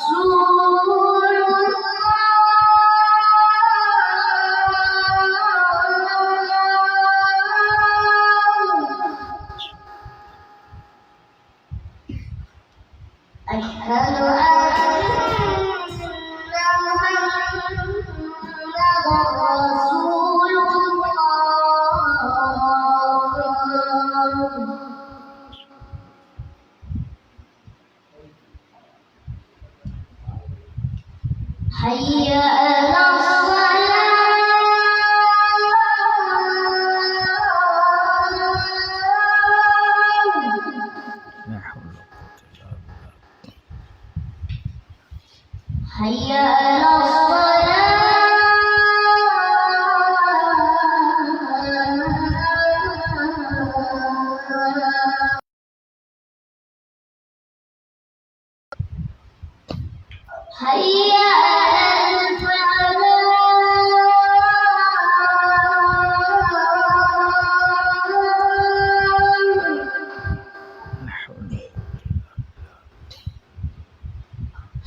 رسول الله أشهد حي على الصلاة حي على الصلاة حي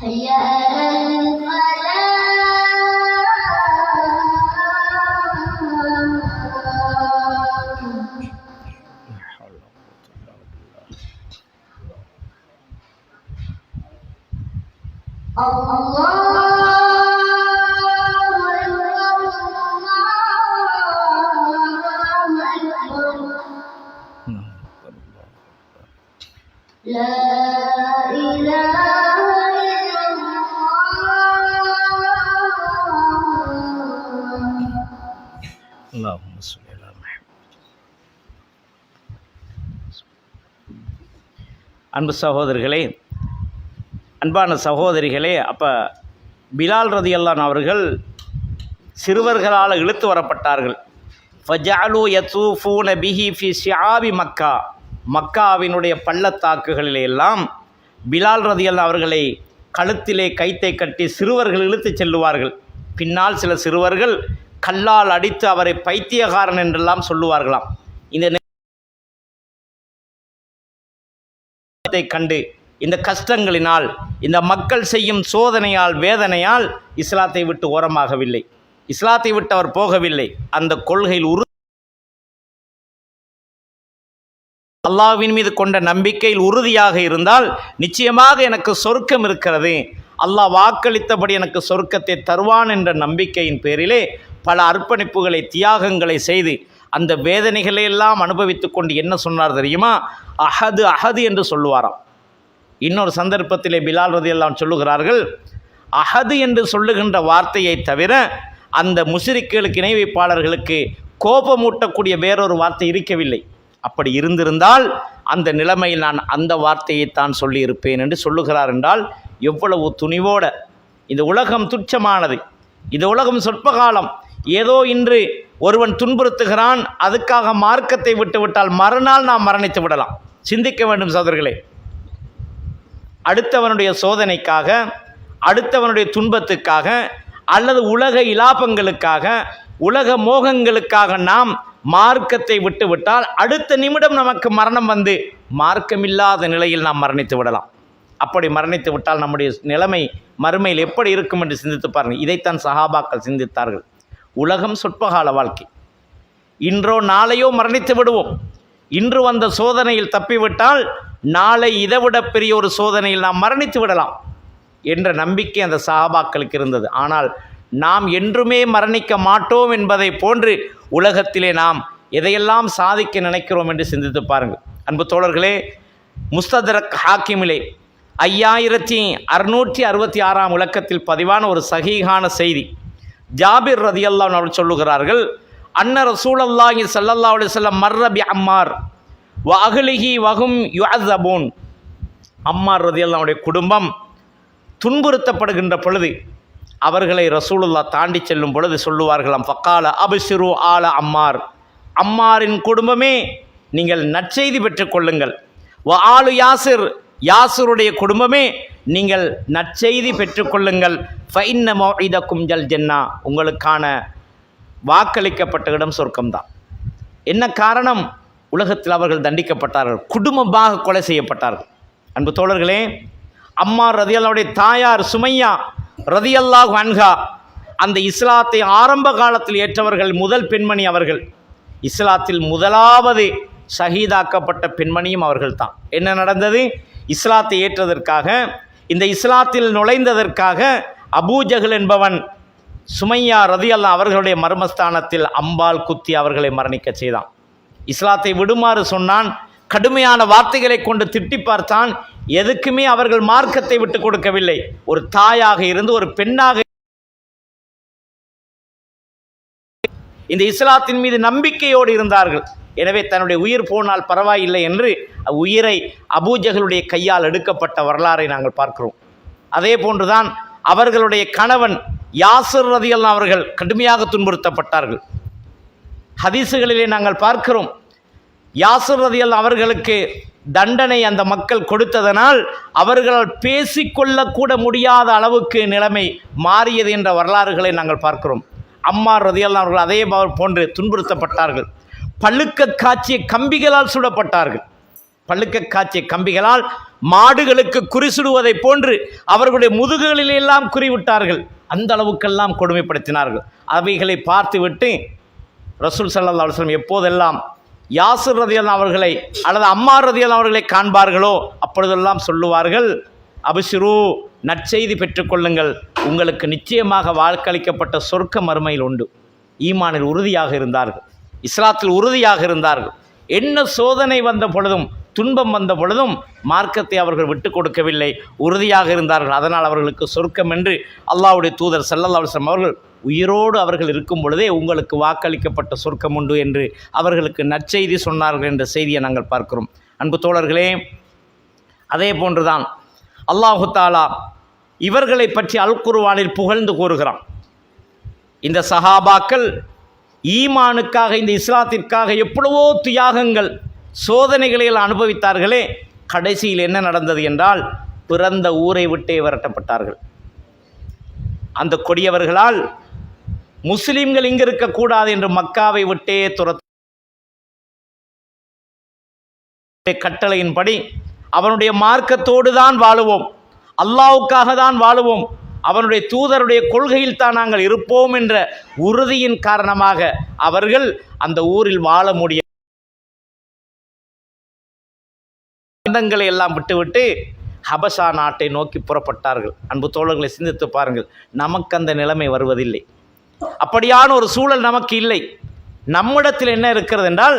هيا على لا إله إلا الله اللهم صل على محمد. அன்பு சகோதரர்களே, அன்பான சகோதரிகளே, அப்போ பிலால் ரலியல்லாஹு அவர்கள் சிறுவர்களால் இழுத்து வரப்பட்டார்கள். ஃபஜஅலு யதூஃபூன பிஹி ஃபி ஷிஆபி மக்கா, மக்காவினுடைய பள்ளத்தாக்குகளிலே எல்லாம் பிலால் ரலியல்லாஹு அவர்களை கழுத்திலே கைத்தை கட்டி சிறுவர்கள் இழுத்து செல்லுவார்கள். பின்னால் சில சிறுவர்கள் கல்லால் அடித்து அவரை பைத்தியகாரன் என்றெல்லாம் சொல்லுவார்களாம். இந்த துன்பத்தை கண்டு, இந்த கஷ்டங்களினால், இந்த மக்கள் செய்யும் சோதனையால், வேதனையால் இஸ்லாத்தை விட்டு ஓரமாகவில்லை, இஸ்லாத்தை விட்டு அவர் போகவில்லை. அந்த கொள்கையில் அல்லாஹ்வின் மீது கொண்ட நம்பிக்கையில் உறுதியாக இருந்தால் நிச்சயமாக எனக்கு சொர்க்கம் இருக்கிறது, அல்லாஹ் வாக்களித்தபடி எனக்கு சொர்க்கத்தை தருவான் என்ற நம்பிக்கையின் பேரிலே பல அர்ப்பணிப்புகளை, தியாகங்களை செய்து அந்த வேதனைகளை எல்லாம் அனுபவித்து கொண்டு என்ன சொன்னார் தெரியுமா? அஹது அஹது என்று சொல்லுவாராம். இன்னொரு சந்தர்ப்பத்திலே பிலால் ரலியல்லாஹு அன்ஹு சொல்லுகிறார்கள், அஹது என்று சொல்லுகின்ற வார்த்தையை தவிர அந்த முஷ்ரிக்குகளுக்கு, இணை வைப்பாளர்களுக்கு கோபமூட்டக்கூடிய வேறொரு வார்த்தை இருக்கவில்லை. அப்படி இருந்திருந்தால் அந்த நிலைமையில் நான் அந்த வார்த்தையைத்தான் சொல்லியிருப்பேன் என்று சொல்லுகிறார். என்றால் எவ்வளவு துணிவோட! இந்த உலகம் துச்சமானது, இந்த உலகம் சொற்பகாலம். ஏதோ இன்று ஒருவன் துன்புறுத்துகிறான், அதுக்காக மார்க்கத்தை விட்டுவிட்டால் மறுநாள் நாம் மரணித்து விடலாம். சிந்திக்க வேண்டும் சகோதரர்களே. அடுத்தவனுடைய சோதனைக்காக, அடுத்தவனுடைய துன்பத்துக்காக, அல்லது உலக இலாபங்களுக்காக, உலக மோகங்களுக்காக நாம் மார்க்கத்தை விட்டுவிட்டால் அடுத்த நிமிடம் நமக்கு மரணம் வந்து மார்க்கமில்லாத நிலையில் நாம் மரணித்து விடலாம். அப்படி மரணித்து விட்டால் நம்முடைய நிலைமை மறுமையில் எப்படி இருக்கும் என்று சிந்தித்து பாருங்கள். இதைத்தான் சஹாபாக்கள் சிந்தித்தார்கள். உலகம் சொற்பகால வாழ்க்கை, இன்றோ நாளையோ மரணித்து விடுவோம். இன்று வந்த சோதனையில் தப்பிவிட்டால் நாளை இதைவிட பெரிய ஒரு சோதனையில் நாம் மரணித்து விடலாம் என்ற நம்பிக்கை அந்த சஹாபாக்களுக்கு இருந்தது. ஆனால் நாம் என்றுமே மரணிக்க மாட்டோம் என்பதை போன்று உலகத்திலே நாம் எதையெல்லாம் சாதிக்க நினைக்கிறோம் என்று சிந்தித்து பாருங்கள். அன்பு தோழர்களே, முஸ்தத்ரக் ஹாக்கிமிலே 5666 இலக்கத்தில் பதிவான ஒரு சஹீஹான செய்தி. ஜாபிர் ரலியல்லாஹு அன்ஹு அவர்கள் சொல்லுகிறார்கள், அன்ன ரசூலுல்லாஹி ஸல்லல்லாஹு அலைஹி வஸல்லம் மர்ர பி அம்மார் வ அஹ்லிஹி வஹும் யுஅஸபூன். அம்மார் ரலியல்லாஹு அன்ஹுடைய குடும்பம் துன்புறுத்தப்படுகின்ற பொழுது அவர்களை ரசூலுல்லாஹ் தாண்டி செல்லும் பொழுது சொல்லுவார்களாம், ஃபக்கால அப்ஷிரு ஆல அம்மார், அம்மாரின் குடும்பமே நீங்கள் நற்செய்தி பெற்றுக்கொள்ளுங்கள். வ ஆலு யாசிர், யாசுருடைய குடும்பமே நீங்கள் நற்செய்தி பெற்றுக்கொள்ளுங்கள். ஃபைன்ன மௌஇதக்கும் ஜல் ஜன்னா, உங்களுக்கான வாக்களிக்கப்பட்ட இடம் சொர்க்கம்தான். என்ன காரணம்? உலகத்தில் அவர்கள் தண்டிக்கப்பட்டார்கள், குடும்பமாக கொலை செய்யப்பட்டார்கள். அன்பு தோழர்களே, அம்மார் ரலியல்லாஹுடைய தாயார் சுமையா ரலியல்லாஹு அன்ஹா, அந்த இஸ்லாத்தை ஆரம்ப காலத்தில் ஏற்றவர்கள், முதல் பெண்மணி அவர்கள். இஸ்லாத்தில் முதலாவது ஷஹீதாக்கப்பட்ட பெண்மணியும் அவர்கள்தான். என்ன நடந்தது? இஸ்லாத்தை ஏற்றதற்காக, இந்த இஸ்லாத்தில் நுழைந்ததற்காக அபூஜஹல் என்பவன் சுமையா ரலியல்லாஹு அவர்களுடைய மர்மஸ்தானத்தில் அம்பால் குத்தி அவர்களை மரணிக்க செய்தான். இஸ்லாத்தை விடுமாறு சொன்னான், கடுமையான வார்த்தைகளை கொண்டு திட்டி பார்த்தான். எதுக்குமே அவர்கள் மார்க்கத்தை விட்டு கொடுக்கவில்லை. ஒரு தாயாக இருந்து ஒரு பெண்ணாக இந்த இஸ்லாத்தின் மீது நம்பிக்கையோடு இருந்தார்கள். எனவே தன்னுடைய உயிர் போனால் பரவாயில்லை என்று உயிரை அபூஜஹலுடைய கையால் எடுக்கப்பட்ட வரலாறை நாங்கள் பார்க்கிறோம். அதே போன்றுதான் அவர்களுடைய கணவன் யாசிர் ரலியல்லாஹு அவர்கள் கடுமையாக துன்புறுத்தப்பட்டார்கள். ஹதீசுகளிலே நாங்கள் பார்க்கிறோம், யாசிர் ரலியல்லாஹு அவர்களுக்கு தண்டனை அந்த மக்கள் கொடுத்ததனால் அவர்களால் பேசிக்கொள்ளக்கூட முடியாத அளவுக்கு நிலைமை மாறியது என்ற வரலாறுகளை நாங்கள் பார்க்கிறோம். அம்மார் ரலியல்லாஹு அவர்கள் அதே போன்று துன்புறுத்தப்பட்டார்கள். பழுக்க காய்ச்சிய கம்பிகளால் சுடப்பட்டார்கள். பழுக்க காய்ச்சிய கம்பிகளால் மாடுகளுக்கு குறி சுடுவதை போன்று அவர்களுடைய முதுகுகளிலெல்லாம் குறிவிட்டார்கள். அந்த அளவுக்கெல்லாம் கொடுமைப்படுத்தினார்கள். அவைகளை பார்த்துவிட்டு ரசூல் ஸல்லல்லாஹு அலைஹி வஸல்லம் எப்போதெல்லாம் யாசிர் ரலியல்லாஹு அவர்களை அல்லது அம்மார் ரலியல்லாஹு அவர்களை காண்பார்களோ அப்பொழுதெல்லாம் சொல்லுவார்கள், அப்ஷிரு, நற்செய்தி பெற்றுக்கொள்ளுங்கள், உங்களுக்கு நிச்சயமாக வாக்களிக்கப்பட்ட சொர்க்க மறுமையில் உண்டு. ஈமானில் உறுதியாக இருந்தார்கள், இஸ்லாத்தில் உறுதியாக இருந்தார்கள். என்ன சோதனை வந்த பொழுதும், துன்பம் வந்த பொழுதும் மார்க்கத்தை அவர்கள் விட்டு கொடுக்கவில்லை, உறுதியாக இருந்தார்கள். அதனால் அவர்களுக்கு சொர்க்கம் என்று அல்லாஹ்வுடைய தூதர் ஸல்லல்லாஹு அலைஹி வஸல்லம் அவர்கள் உயிரோடு அவர்கள் இருக்கும் பொழுதே உங்களுக்கு வாக்களிக்கப்பட்ட சொர்க்கம் உண்டு என்று அவர்களுக்கு நற்செய்தி சொன்னார்கள் என்ற செய்தியை நாங்கள் பார்க்கிறோம். அன்பு தோழர்களே, அதே போன்றுதான் அல்லாஹு தஆலா இவர்களை பற்றி அல் குர்ஆனில் புகழ்ந்து கூறுகிறான். இந்த சஹாபாக்கள் ஈமானுக்காக, இந்த இஸ்லாத்திற்காக எவ்வளவோ தியாகங்கள், சோதனைகளை அனுபவித்தார்களே. கடைசியில் என்ன நடந்தது என்றால், பிறந்த ஊரை விட்டே விரட்டப்பட்டார்கள். அந்த கொடியவர்களால் முஸ்லிம்கள் இங்கு இருக்கக்கூடாது என்று மக்காவை விட்டே கட்டளையின்படி அவனுடைய மார்க்கத்தோடு தான் வாழுவோம், அல்லாஹ்வுக்காக தான் வாழுவோம், அவனுடைய தூதருடைய கொள்கையில் தான் நாங்கள் இருப்போம் என்ற உறுதியின் காரணமாக அவர்கள் அந்த ஊரில் வாழ முடிய பந்தங்களை எல்லாம் விட்டுவிட்டு ஹபஷா நாட்டை நோக்கி புறப்பட்டார்கள். அன்பு தோழர்களை சிந்தித்து பாருங்கள், நமக்கு அந்த நிலைமை வருவதில்லை. அப்படியான ஒரு சூழல் நமக்கு இல்லை. நம்மிடத்தில் என்ன இருக்கிறது என்றால்,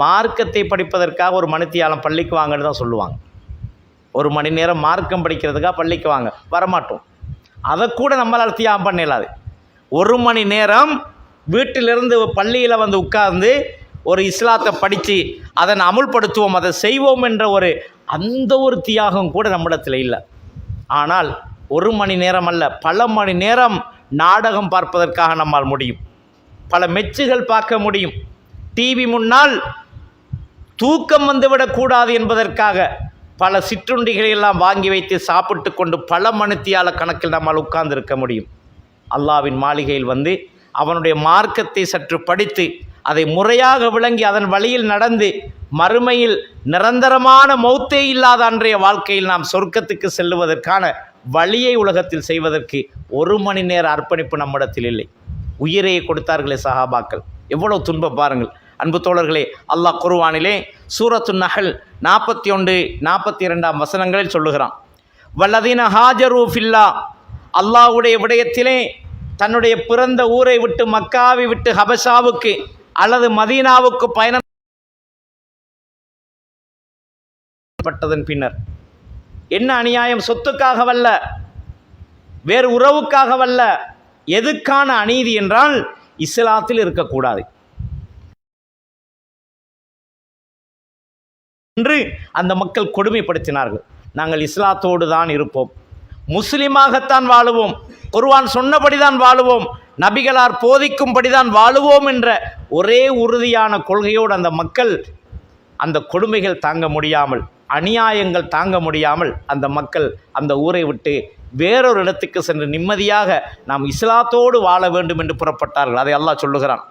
மார்க்கத்தை படிப்பதற்காக ஒரு மணித்தியாலம் பள்ளிக்கு வாங்கன்னு தான் சொல்லுவாங்க. ஒரு மணி நேரம் மார்க்கம் படிக்கிறதுக்காக பள்ளிக்கு வாங்க, வரமாட்டோம். அதை கூட நம்மளால் தியாகம் பண்ணலாது. ஒரு மணி நேரம் வீட்டிலிருந்து பள்ளியில் வந்து உட்கார்ந்து ஒரு இஸ்லாத்தை படித்து அதனை அமுல்படுத்துவோம், அதை செய்வோம் என்ற அந்த ஒரு தியாகம் கூட நம்மிடத்தில் இல்லை. ஆனால் ஒரு மணி நேரம் அல்ல, பல மணி நேரம் நாடகம் பார்ப்பதற்காக நம்மால் முடியும், பல மெச்சுகள் பார்க்க முடியும். டிவி முன்னால் தூக்கம் வந்துவிடக்கூடாது என்பதற்காக பல சிற்றுண்டிகளை எல்லாம் வாங்கி வைத்து சாப்பிட்டு கொண்டு பல மணித்தியால கணக்கில் நம்மால் உட்கார்ந்து இருக்க முடியும். அல்லாஹ்வின் மாளிகையில் வந்து அவனுடைய மார்க்கத்தை சற்று படித்து அதை முறையாக விளங்கி அதன் வழியில் நடந்து மறுமையில் நிரந்தரமான மௌத்தே இல்லாத அன்றைய வாழ்க்கையில் நாம் சொர்க்கத்துக்கு செல்லுவதற்கான வழியை உலகத்தில் செய்வதற்கு ஒரு மணி நேர அர்ப்பணிப்பு நம்மிடத்தில் இல்லை. உயிரையை கொடுத்தார்களே சஹாபாக்கள், எவ்வளவு துன்பம் பாருங்கள். அன்பு தோழர்களே, அல்லாஹ் குர்ஆனிலே சூரத்து நஹல் 41-42 வசனங்களில் சொல்லுகிறான், வல்லதீன ஹாஜரு ஃபில்லா, அல்லாஹ்வுடைய விடயத்திலே தன்னுடைய பிறந்த ஊரை விட்டு மக்காவை விட்டு ஹபஷாவுக்கு அல்லது மதீனாவுக்கு பயணப்பட்டதன் பின்னர் என்ன அநியாயம், சொத்துக்காகவல்ல, வேறு உறவுக்காகவல்ல, எதுக்கான அநீதி என்றால் இஸ்லாத்தில் இருக்கக்கூடாது என்று அந்த மக்கள் கொடுமைப்படுத்தினார்கள். நாங்கள் இஸ்லாத்தோடு தான் இருப்போம், முஸ்லிமாகத்தான் வாழுவோம், குர்ஆன் சொன்னபடிதான் வாழுவோம், நபிகளார் போதிக்கும்படிதான் வாழுவோம் என்ற ஒரே உறுதியான கொள்கையோடு அந்த மக்கள் அந்த கொடுமைகள் தாங்க முடியாமல், அநியாயங்கள் தாங்க முடியாமல் அந்த மக்கள் அந்த ஊரை விட்டு வேறொரு இடத்துக்கு சென்று நிம்மதியாக நாம் இஸ்லாத்தோடு வாழ வேண்டும் என்று புறப்பட்டார்கள். அதை அல்லாஹ் சொல்லுகிறான்.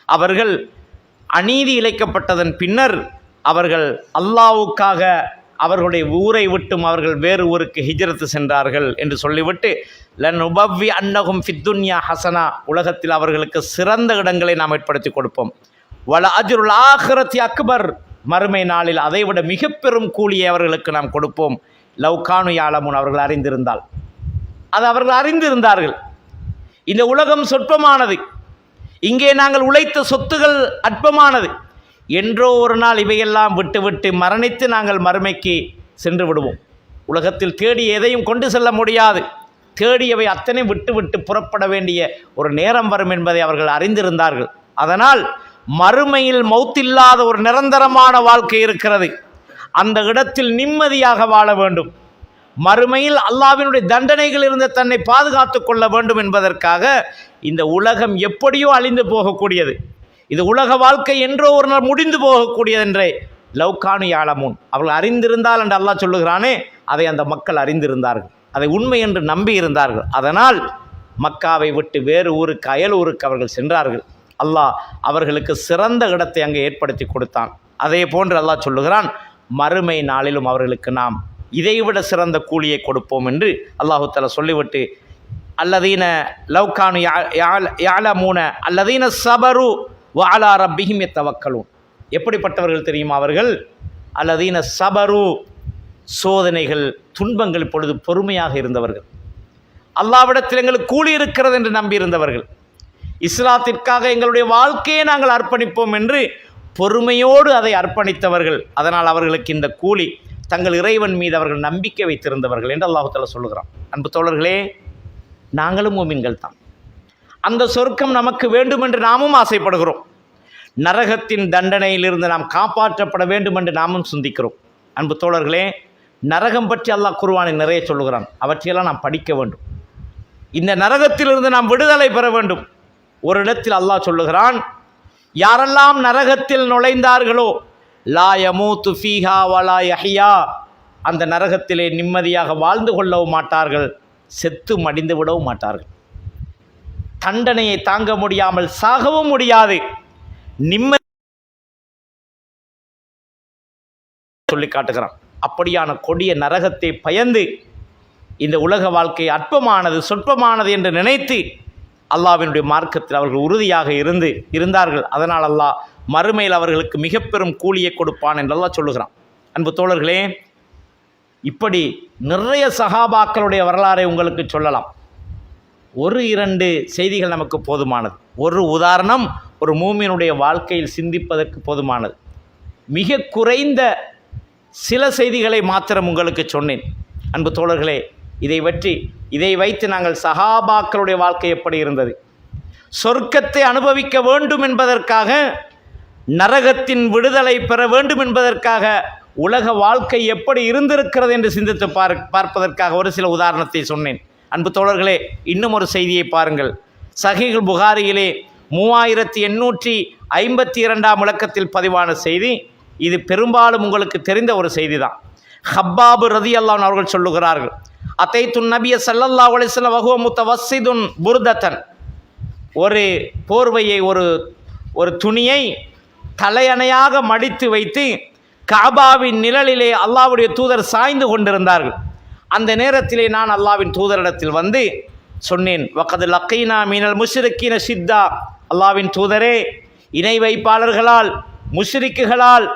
அவர்கள் அநீதி இழைக்கப்பட்டதன் பின்னர் அவர்கள் அல்லாஹ்வுக்காக அவர்களுடைய ஊரை விட்டும் அவர்கள் வேறு ஊருக்கு ஹிஜ்ரத்து சென்றார்கள் என்று சொல்லிவிட்டு, லனுபவ்வி அன்னகும் ஃபித்துன்யா ஹசனா, உலகத்தில் அவர்களுக்கு சிறந்த இடங்களை நாம் ஏற்படுத்தி கொடுப்போம், வல அஜ்ருல் ஆখিরাத்தி அக்பர், மறுமை நாளில் அதைவிட மிக பெரும் கூலியை அவர்களுக்கு நாம் கொடுப்போம், லவ்கானு யாலமுன், அவர்கள் அறிந்திருந்தால். அது அவர்கள் அறிந்திருந்தார்கள். இந்த உலகம் சொற்பமானது, இங்கே நாங்கள் உழைத்த சொத்துகள் அற்பமானது, என்றோ ஒரு நாள் இவையெல்லாம் விட்டுவிட்டு மரணித்து நாங்கள் மறுமைக்கு சென்று விடுவோம். உலகத்தில் தேடி எதையும் கொண்டு செல்ல முடியாது, தேடியவை அத்தனை விட்டு புறப்பட வேண்டிய ஒரு நேரம் வரும் என்பதை அவர்கள் அறிந்திருந்தார்கள். அதனால் மறுமையில் மௌத்தில்லாத ஒரு நிரந்தரமான வாழ்க்கை இருக்கிறது, அந்த இடத்தில் நிம்மதியாக வாழ வேண்டும், மறுமையில் அல்லாஹ்வினுடைய தண்டனைகள் இருந்து தன்னை பாதுகாத்து கொள்ள வேண்டும் என்பதற்காக இந்த உலகம் எப்படியோ அழிந்து போகக்கூடியது, இது உலக வாழ்க்கை என்றோ ஒரு நாள் முடிந்து போகக்கூடியது என்றே லவ்கானு யாலமுன், அவர்கள் அறிந்திருந்தால் என்று அல்லாஹ் சொல்லுகிறானே, அதை அந்த மக்கள் அறிந்திருந்தார்கள், அதை உண்மை என்று நம்பி இருந்தார்கள். அதனால் மக்காவை விட்டு வேறு ஊருக்கு அயல் ஊருக்கு அவர்கள் சென்றார்கள். அல்லாஹ் அவர்களுக்கு சிறந்த இடத்தை அங்கே ஏற்படுத்தி கொடுத்தான். அதே போன்று அல்லாஹ் சொல்லுகிறான், மறுமை நாளிலும் அவர்களுக்கு நாம் இதைவிட சிறந்த கூலியை கொடுப்போம் என்று அல்லாஹு தஆலா சொல்லிவிட்டு, அல்லதீன லவ்கானு யாலமூன அல்லதீன சபரு வ அலா ரப்பிஹிம் யத்தவக்கலூன், எப்படிப்பட்டவர்கள் தெரியுமா அவர்கள்? அல்லதீன சபரு, சோதனைகள் துன்பங்கள் பொழுது பொறுமையாக இருந்தவர்கள், அல்லாஹ்விடத்தில் எங்களுக்கு கூலி இருக்கிறது என்று நம்பியிருந்தவர்கள், இஸ்லாத்திற்காக எங்களுடைய வாழ்க்கையை நாங்கள் அர்ப்பணிப்போம் என்று பொறுமையோடு அதை அர்ப்பணித்தவர்கள். அதனால் அவர்களுக்கு இந்த கூலி, தங்கள் இறைவன் மீது அவர்கள் நம்பிக்கை வைத்திருந்தவர்கள் என்று அல்லாஹ் தஆலா சொல்லுகிறான். அன்பு தோழர்களே, நாங்களும் மூமின்கள் தான், அந்த சொர்க்கம் நமக்கு வேண்டும் என்று நாமும் ஆசைப்படுகிறோம், நரகத்தின் தண்டனையிலிருந்து நாம் காப்பாற்றப்பட வேண்டும் என்று நாமும் சிந்திக்கிறோம். அன்பு தோழர்களே, நரகம் பற்றி அல்லாஹ் குர்ஆனில் நிறைய சொல்லுகிறான், அவற்றையெல்லாம் நாம் படிக்க வேண்டும், இந்த நரகத்திலிருந்து நாம் விடுதலை பெற வேண்டும். ஒரு இடத்தில் அல்லாஹ் சொல்லுகிறான், யாரெல்லாம் நரகத்தில் நுழைந்தார்களோ லா யமூத்து ஃபீஹா வலா யஹ்யா, அந்த நரகத்திலே நிம்மதியாக வாழ்ந்து கொள்ளவும் மாட்டார்கள், செத்து மடிந்து விடவும் மாட்டார்கள், தண்டனையை தாங்க முடியாமல் சாகவும் முடியாது, நிம்மதி சொல்லி காட்டுகிறான். அப்படியான கொடிய நரகத்தை பயந்து இந்த உலக வாழ்க்கை அற்பமானது சொற்பமானது என்று நினைத்து அல்லாஹ்வினுடைய மார்க்கத்தில் அவர்கள் உறுதியாக இருந்தார்கள். அதனால் அல்லாஹ் மறுமையில் அவர்களுக்கு மிக பெரும் கூலியை கொடுப்பான் என்று அல்லாஹ் சொல்லுகிறான். அன்பு தோழர்களே, இப்படி நிறைய சஹாபாக்களுடைய வரலாறை உங்களுக்கு சொல்லலாம். ஒரு இரண்டு செய்திகள் நமக்கு போதுமானது. ஒரு உதாரணம் ஒரு மூமினுடைய வாழ்க்கையில் சிந்திப்பதற்கு போதுமானது. மிக குறைந்த சில செய்திகளை மாத்திரம் உங்களுக்கு சொன்னேன். அன்பு தோழர்களே, இதை வைத்து நாங்கள் சஹாபாக்களுடைய வாழ்க்கை எப்படி இருந்தது, சொர்க்கத்தை அனுபவிக்க வேண்டும் என்பதற்காக, நரகத்தின் விடுதலை பெற வேண்டும் என்பதற்காக உலக வாழ்க்கை எப்படி இருந்திருக்கிறது என்று சிந்தித்து பார்ப்பதற்காக ஒரு சில உதாரணத்தை சொன்னேன். அன்பு தோழர்களே, இன்னும் ஒரு செய்தியை பாருங்கள். சஹீஹ் புகாரியிலே 3852 இலக்கத்தில் பதிவான செய்தி. இது பெரும்பாலும் உங்களுக்கு தெரிந்த ஒரு செய்தி தான். ஹப்பாபு ரலியல்லாஹு அன்ஹு அவர்கள் சொல்லுகிறார்கள், அத்தைத்து நபிய ஸல்லல்லாஹு அலைஹி வஸல்லம் வஹுவ முத்தவஸ்ஸிதுன் புர்தத்தன். ஒரு போர்வையை, ஒரு துணியை தலையணையாக மடித்து வைத்து காபாவின் நிழலிலே அல்லாஹ்வுடைய தூதர் சாய்ந்து கொண்டிருந்தார்கள். அந்த நேரத்திலே நான் அல்லாஹ்வின் தூதரிடத்தில் வந்து சொன்னேன், வகத் லக்கீனா மினல் முஷ்ரிக்கீன ஷித்தா. அல்லாஹ்வின் தூதரே, இணை வைப்பாளர்களால் முஷ்ரிக்குகளால்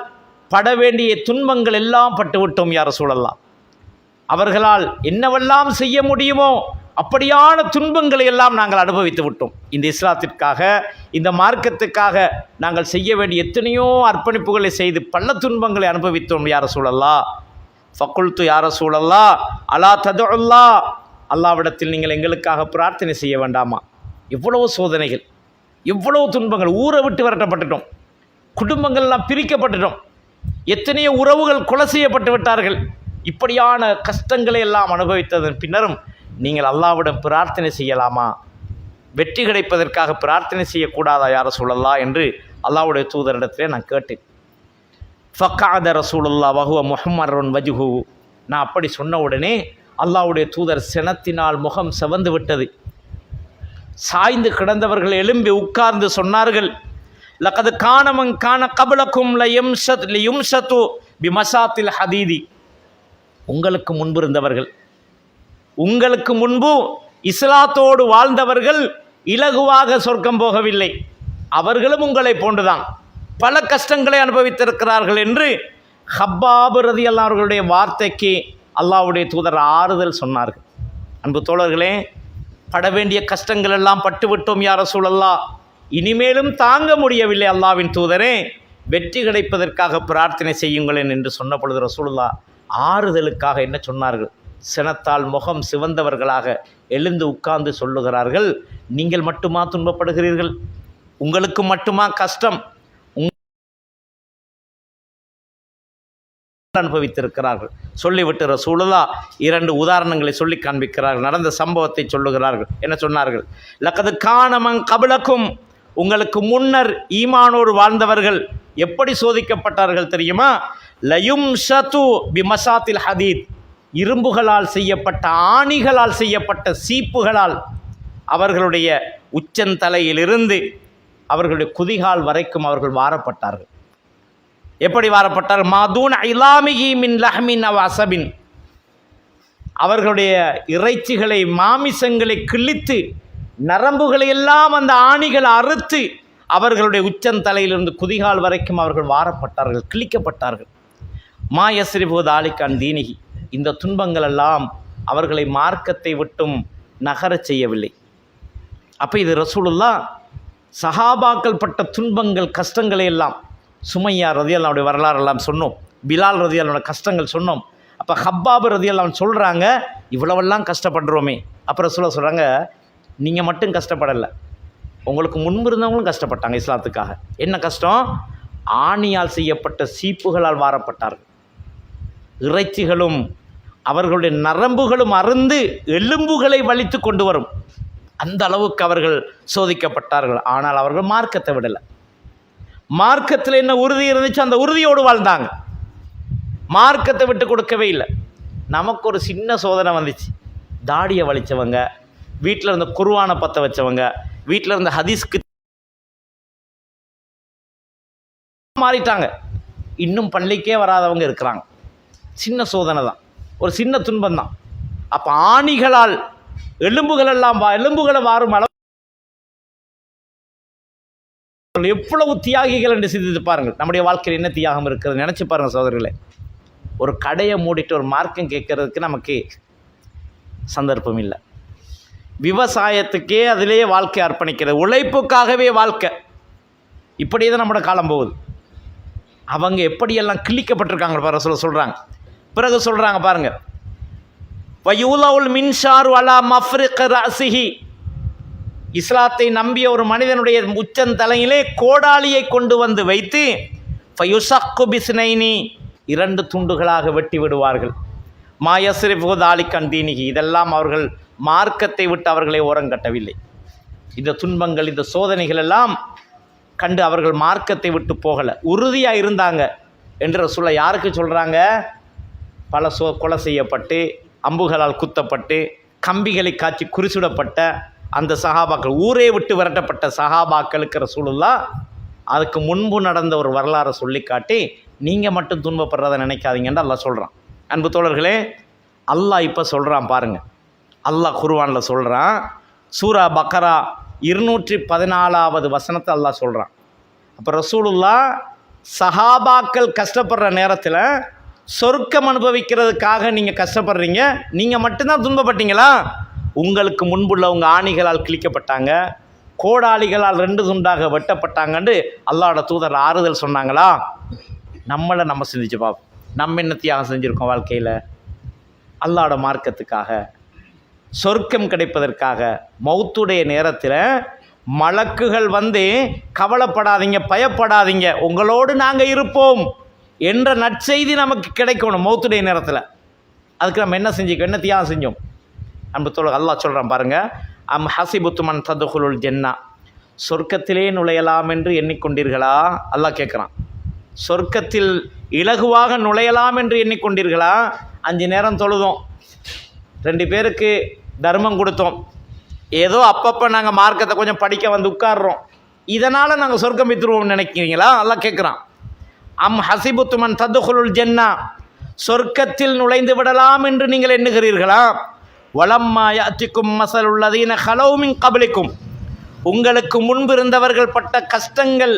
பட வேண்டிய துன்பங்கள் எல்லாம் பட்டுவிட்டோம் யா ரசூலல்லாஹ். அவர்களால் என்னவெல்லாம் செய்ய முடியுமோ அப்படியான துன்பங்களை எல்லாம் நாங்கள் அனுபவித்து விட்டோம். இந்த இஸ்லாத்திற்காக, இந்த மார்க்கத்துக்காக நாங்கள் செய்ய வேண்டிய எத்தனையோ அர்ப்பணிப்புகளை செய்து பல துன்பங்களை அனுபவித்தோம் யா ரசூலல்லாஹ். ஃபகுல்து யா ரசூலல்லாஹ் அலா ததுல்லாஹ். அல்லாஹ்விடத்தில் நீங்கள் எங்களுக்காக பிரார்த்தனை செய்ய வேண்டாமா? எவ்வளவு சோதனைகள், எவ்வளவு துன்பங்கள். ஊரை விட்டு விரட்டப்பட்டுட்டோம், குடும்பங்கள்லாம் பிரிக்கப்பட்டுட்டோம், எத்தனையோ உறவுகள் கொலை செய்யப்பட்டு விட்டார்கள். இப்படியான கஷ்டங்களை எல்லாம் அனுபவித்ததன் பின்னரும் நீங்கள் அல்லாஹ்விடம் பிரார்த்தனை செய்யலாமா? வெற்றி கிடைப்பதற்காக பிரார்த்தனை செய்யக்கூடாதா யா ரசூலல்லாஹ் என்று அல்லாஹ்வுடைய தூதரிடத்திலே நான் கேட்டேன். ஃபக்காத ரசூலுல்லாஹ் வஹுவ முஹம்மருன் வஜ்ஹு. நான் அப்படி சொன்ன உடனே அல்லாஹ்வுடைய தூதர் சினத்தினால் முகம் செவந்து விட்டது. சாய்ந்து கிடந்தவர்கள் எழும்பி உட்கார்ந்து சொன்னார்கள், லகது கானமன் கான கபலக்கும் லியும்ஷத்து பிமசாத்தில் ஹதீதி. உங்களுக்கு முன்பு இருந்தவர்கள், உங்களுக்கு முன்பு இஸ்லாத்தோடு வாழ்ந்தவர்கள் இலகுவாக சொர்க்கம் போகவில்லை. அவர்களும் உங்களை போன்றுதான் பல கஷ்டங்களை அனுபவித்திருக்கிறார்கள் என்று ஹப்பாப் ரலியல்லாஹு அவர்களுடைய வார்த்தைக்கு அல்லாஹ்வுடைய தூதர் ஆறுதல் சொன்னார்கள். அன்பு தோழர்களே, பட வேண்டிய கஷ்டங்கள் எல்லாம் பட்டுவிட்டோம் யா ரசூலல்லாஹ், இனிமேலும் தாங்க முடியவில்லை அல்லாஹ்வின் தூதரே, வெற்றி கிடைப்பதற்காக பிரார்த்தனை செய்யுங்களேன் என்று சொன்ன பொழுது ரசூலுல்லாஹ் ஆறுதலுக்காக என்ன சொன்னார்கள்? சினத்தால் முகம் சிவந்தவர்களாக எழுந்து உட்கார்ந்து சொல்லுகிறார்கள், நீங்கள் மட்டுமா துன்பப்படுகிறீர்கள்? உங்களுக்கு மட்டுமா கஷ்டம்? அனுபவித்திருக்கிறார்கள். சொல்லிவிட்டு ரசூலுல்லாஹ் 2 உதாரணங்களை சொல்லி காண்பிக்கிறார்கள். நடந்த சம்பவத்தை சொல்லுகிறார்கள். என்ன சொன்னார்கள்? லகது கானமன் கபலக்கும், உங்களுக்கு முன்னர் ஈமானோடு வாழ்ந்தவர்கள் எப்படி சோதிக்கப்பட்டார்கள் தெரியுமா? லயும்ஷது பிமசாத்தில் ஹதீத். இரும்புகளால் செய்யப்பட்ட, ஆணிகளால் செய்யப்பட்ட சீப்புகளால் அவர்களுடைய உச்சந்தலையிலிருந்து அவர்களுடைய குதிகால் வரைக்கும் அவர்கள் வாரப்பட்டார்கள். எப்படி வாரப்பட்டார்கள்? மாதூன் ஐலாமிகி மின் லஹ்மின் அவ் அசபின். அவர்களுடைய இறைச்சிகளை, மாமிசங்களை கிழித்து நரம்புகளை எல்லாம் அந்த ஆணிகள் அறுத்து அவர்களுடைய உச்சந்தலையிலிருந்து குதிகால் வரைக்கும் அவர்கள் வாரப்பட்டார்கள், கிழிக்கப்பட்டார்கள். மா யஸ்ரிபு தாலிகான் தீனிகி. இந்த துன்பங்கள் எல்லாம் அவர்களை மார்க்கத்தை விட்டும் நகரச் செய்யவில்லை. அப்போ இது ரசூலுல்லாஹ் சஹாபாக்கள் பட்ட துன்பங்கள், கஷ்டங்களை எல்லாம், சுமையா ரலியல்லாஹுடைய வரலாறெல்லாம் சொன்னோம், பிலால் ரலியல்லாஹுடைய கஷ்டங்கள் சொன்னோம். அப்போ ஹப்பாப் ரலியல்லாஹு சொல்கிறாங்க, இவ்வளவெல்லாம் கஷ்டப்படுறோமே. அப்புறம் சொல்கிறாங்க, நீங்கள் மட்டும் கஷ்டப்படலை, உங்களுக்கு முன்பு இருந்தவங்களும் கஷ்டப்பட்டாங்க இஸ்லாத்துக்காக. என்ன கஷ்டம்? ஆணியால் செய்யப்பட்ட சீப்புகளால் வாரப்பட்டார்கள். இறைச்சிகளும் அவர்களுடைய நரம்புகளும் அருந்து எலும்புகளை வலித்து கொண்டு வரும், அந்த அளவுக்கு அவர்கள் சோதிக்கப்பட்டார்கள். ஆனால் அவர்கள் மார்க்கத்தை விடலை. மார்க்கத்தில் என்ன உறுதி இருந்துச்சு, அந்த உறுதியோடு வாழ்ந்தாங்க. மார்க்கத்தை விட்டு கொடுக்கவே இல்லை. நமக்கு ஒரு சின்ன சோதனை வந்துச்சு. தாடியை வலித்தவங்க, வீட்டில் இருந்த குர்ஆனை பற்ற வச்சவங்க, வீட்டில் இருந்த ஹதீஸ்க்கு மாறிட்டாங்க. இன்னும் பள்ளிக்கே வராதவங்க இருக்கிறாங்க. சின்ன சோதனை தான், ஒரு சின்ன துன்பம் தான். அப்போ ஆணிகளால் எலும்புகளை வாரும் அளவு எவ்வளவு தியாகிகள் என்று சிந்தித்து பாருங்கள். நம்முடைய வாழ்க்கையில் என்ன தியாகம் இருக்கிறது நினச்சி பாருங்கள் சகோதரர்களே. ஒரு கடையை மூடிட்டு ஒரு மார்க்கம் கேட்கறதுக்கு நமக்கு சந்தர்ப்பம் இல்லை. விவசாயத்துக்கே அதிலேயே வாழ்க்கை அர்ப்பணிக்கிறது, உழைப்புக்காகவே வாழ்க்கை. இப்படியே தான் நம்மளோட காலம் போகுது. அவங்க எப்படியெல்லாம் கிழிக்கப்பட்டிருக்காங்க பாரு சொல்கிறாங்க. பிறகு சொல்கிறாங்க பாருங்க, வயூலவுல் மின்ஷாரு அலா மஃப்ரிக் ரஸிஹி, இஸ்லாத்தை நம்பிய ஒரு மனிதனுடைய உச்சந்தலையிலே கோடாலியை கொண்டு வந்து வைத்து ஃபயுஷக்கு பிஸ்னைனி, 2 துண்டுகளாக வெட்டி விடுவார்கள். மாயஸ்ரிஃபு தாலிக் அன் தீனிஹி, இதெல்லாம் அவர்கள் மார்க்கத்தை விட்டு அவர்களை ஓரங்கட்டவில்லை. இந்த துன்பங்கள், இந்த சோதனைகள் எல்லாம் கண்டு அவர்கள் மார்க்கத்தை விட்டு போகலை, உறுதியாக இருந்தாங்க என்று ரசூலுல்லாஹ் யாருக்கு சொல்கிறாங்க? பல கொலை செய்யப்பட்டு, அம்புகளால் குத்தப்பட்டு, கம்பிகளை காய்ச்சி குறிசுடப்பட்ட அந்த சஹாபாக்கள், ஊரே விட்டு விரட்டப்பட்ட சஹாபாக்களுக்கு ரசூலுல்லாஹ் அதுக்கு முன்பு நடந்த ஒரு வரலாறை சொல்லி காட்டி, நீங்கள் மட்டும் துன்பப்படுறதை நினைக்காதீங்கன்னு அல்லாஹ் சொல்கிறான். அன்பு தோழர்களே, அல்லாஹ் இப்போ சொல்கிறான் பாருங்கள். அல்லாஹ் குர்ஆனில் சொல்கிறான், சூரா பக்கரா 214வது வசனத்தை அல்லாஹ் சொல்கிறான். அப்போ ரசூலுல்லாஹ் சஹாபாக்கள் கஷ்டப்படுற நேரத்தில் சொர்க்கம் அனுபவிக்கிறதுக்காக நீங்கள் கஷ்டப்படுறீங்க, நீங்கள் மட்டும்தான் துன்பப்பட்டீங்களா? உங்களுக்கு முன்புள்ளவங்க ஆணிகளால் கிழிக்கப்பட்டாங்க, கோடாலிகளால் 2 துண்டாக வெட்டப்பட்டாங்கன்னு அல்லாஹ்வோட தூதர் ஆறுதல் சொன்னாங்களா? நம்ம சிந்திச்சு பார்ப்போம். நம்ம என்ன தியாகம் செஞ்சுருக்கோம் வாழ்க்கையில்? அல்லாஹ்வோட மார்க்கத்துக்காக, சொர்க்கம் கிடைப்பதற்காக. மௌத்துடைய நேரத்தில் மலக்குகள் வந்து கவலைப்படாதீங்க, பயப்படாதீங்க, உங்களோடு நாங்கள் இருப்போம் என்ற நற்செய்தி நமக்கு கிடைக்கணும் மௌத்துடைய நேரத்தில். அதுக்கு நம்ம என்ன செஞ்சுக்கோ, என்ன தியாகம் செஞ்சோம்? அன்பு தோழர், அல்லாஹ் சொல்கிறான் பாருங்கள், அம் ஹசிபுத்துமன் ததுகுலுல் ஜென்னா, சொர்க்கத்திலே நுழையலாம் என்று எண்ணிக்கொண்டீர்களா? அல்லாஹ் கேட்குறான். சொர்க்கத்தில் இலகுவாக நுழையலாம் என்று எண்ணிக்கொண்டீர்களா? 5 நேரம் தொழுதோம், 2 பேருக்கு தர்மம் கொடுத்தோம், ஏதோ அப்பப்போ நாங்கள் மார்க்கத்தை கொஞ்சம் படிக்க வந்து உட்கார்றோம், இதனால் நாங்கள் சொர்க்கம் வித்துருவோம்னு நினைக்கிறீங்களா? அல்லாஹ் கேட்குறான். அம் ஹசிபுத்துமன் ததுகுலுல் ஜென்னா, சொர்க்கத்தில் நுழைந்து விடலாம் என்று நீங்கள் எண்ணுகிறீர்களா? வலம்மா யாத்திக்கும் மஸலுல்லதீன ஹலௌ மின் கப்லிக்கும், உங்களுக்கு முன்பு இருந்தவர்கள் பட்ட கஷ்டங்கள்,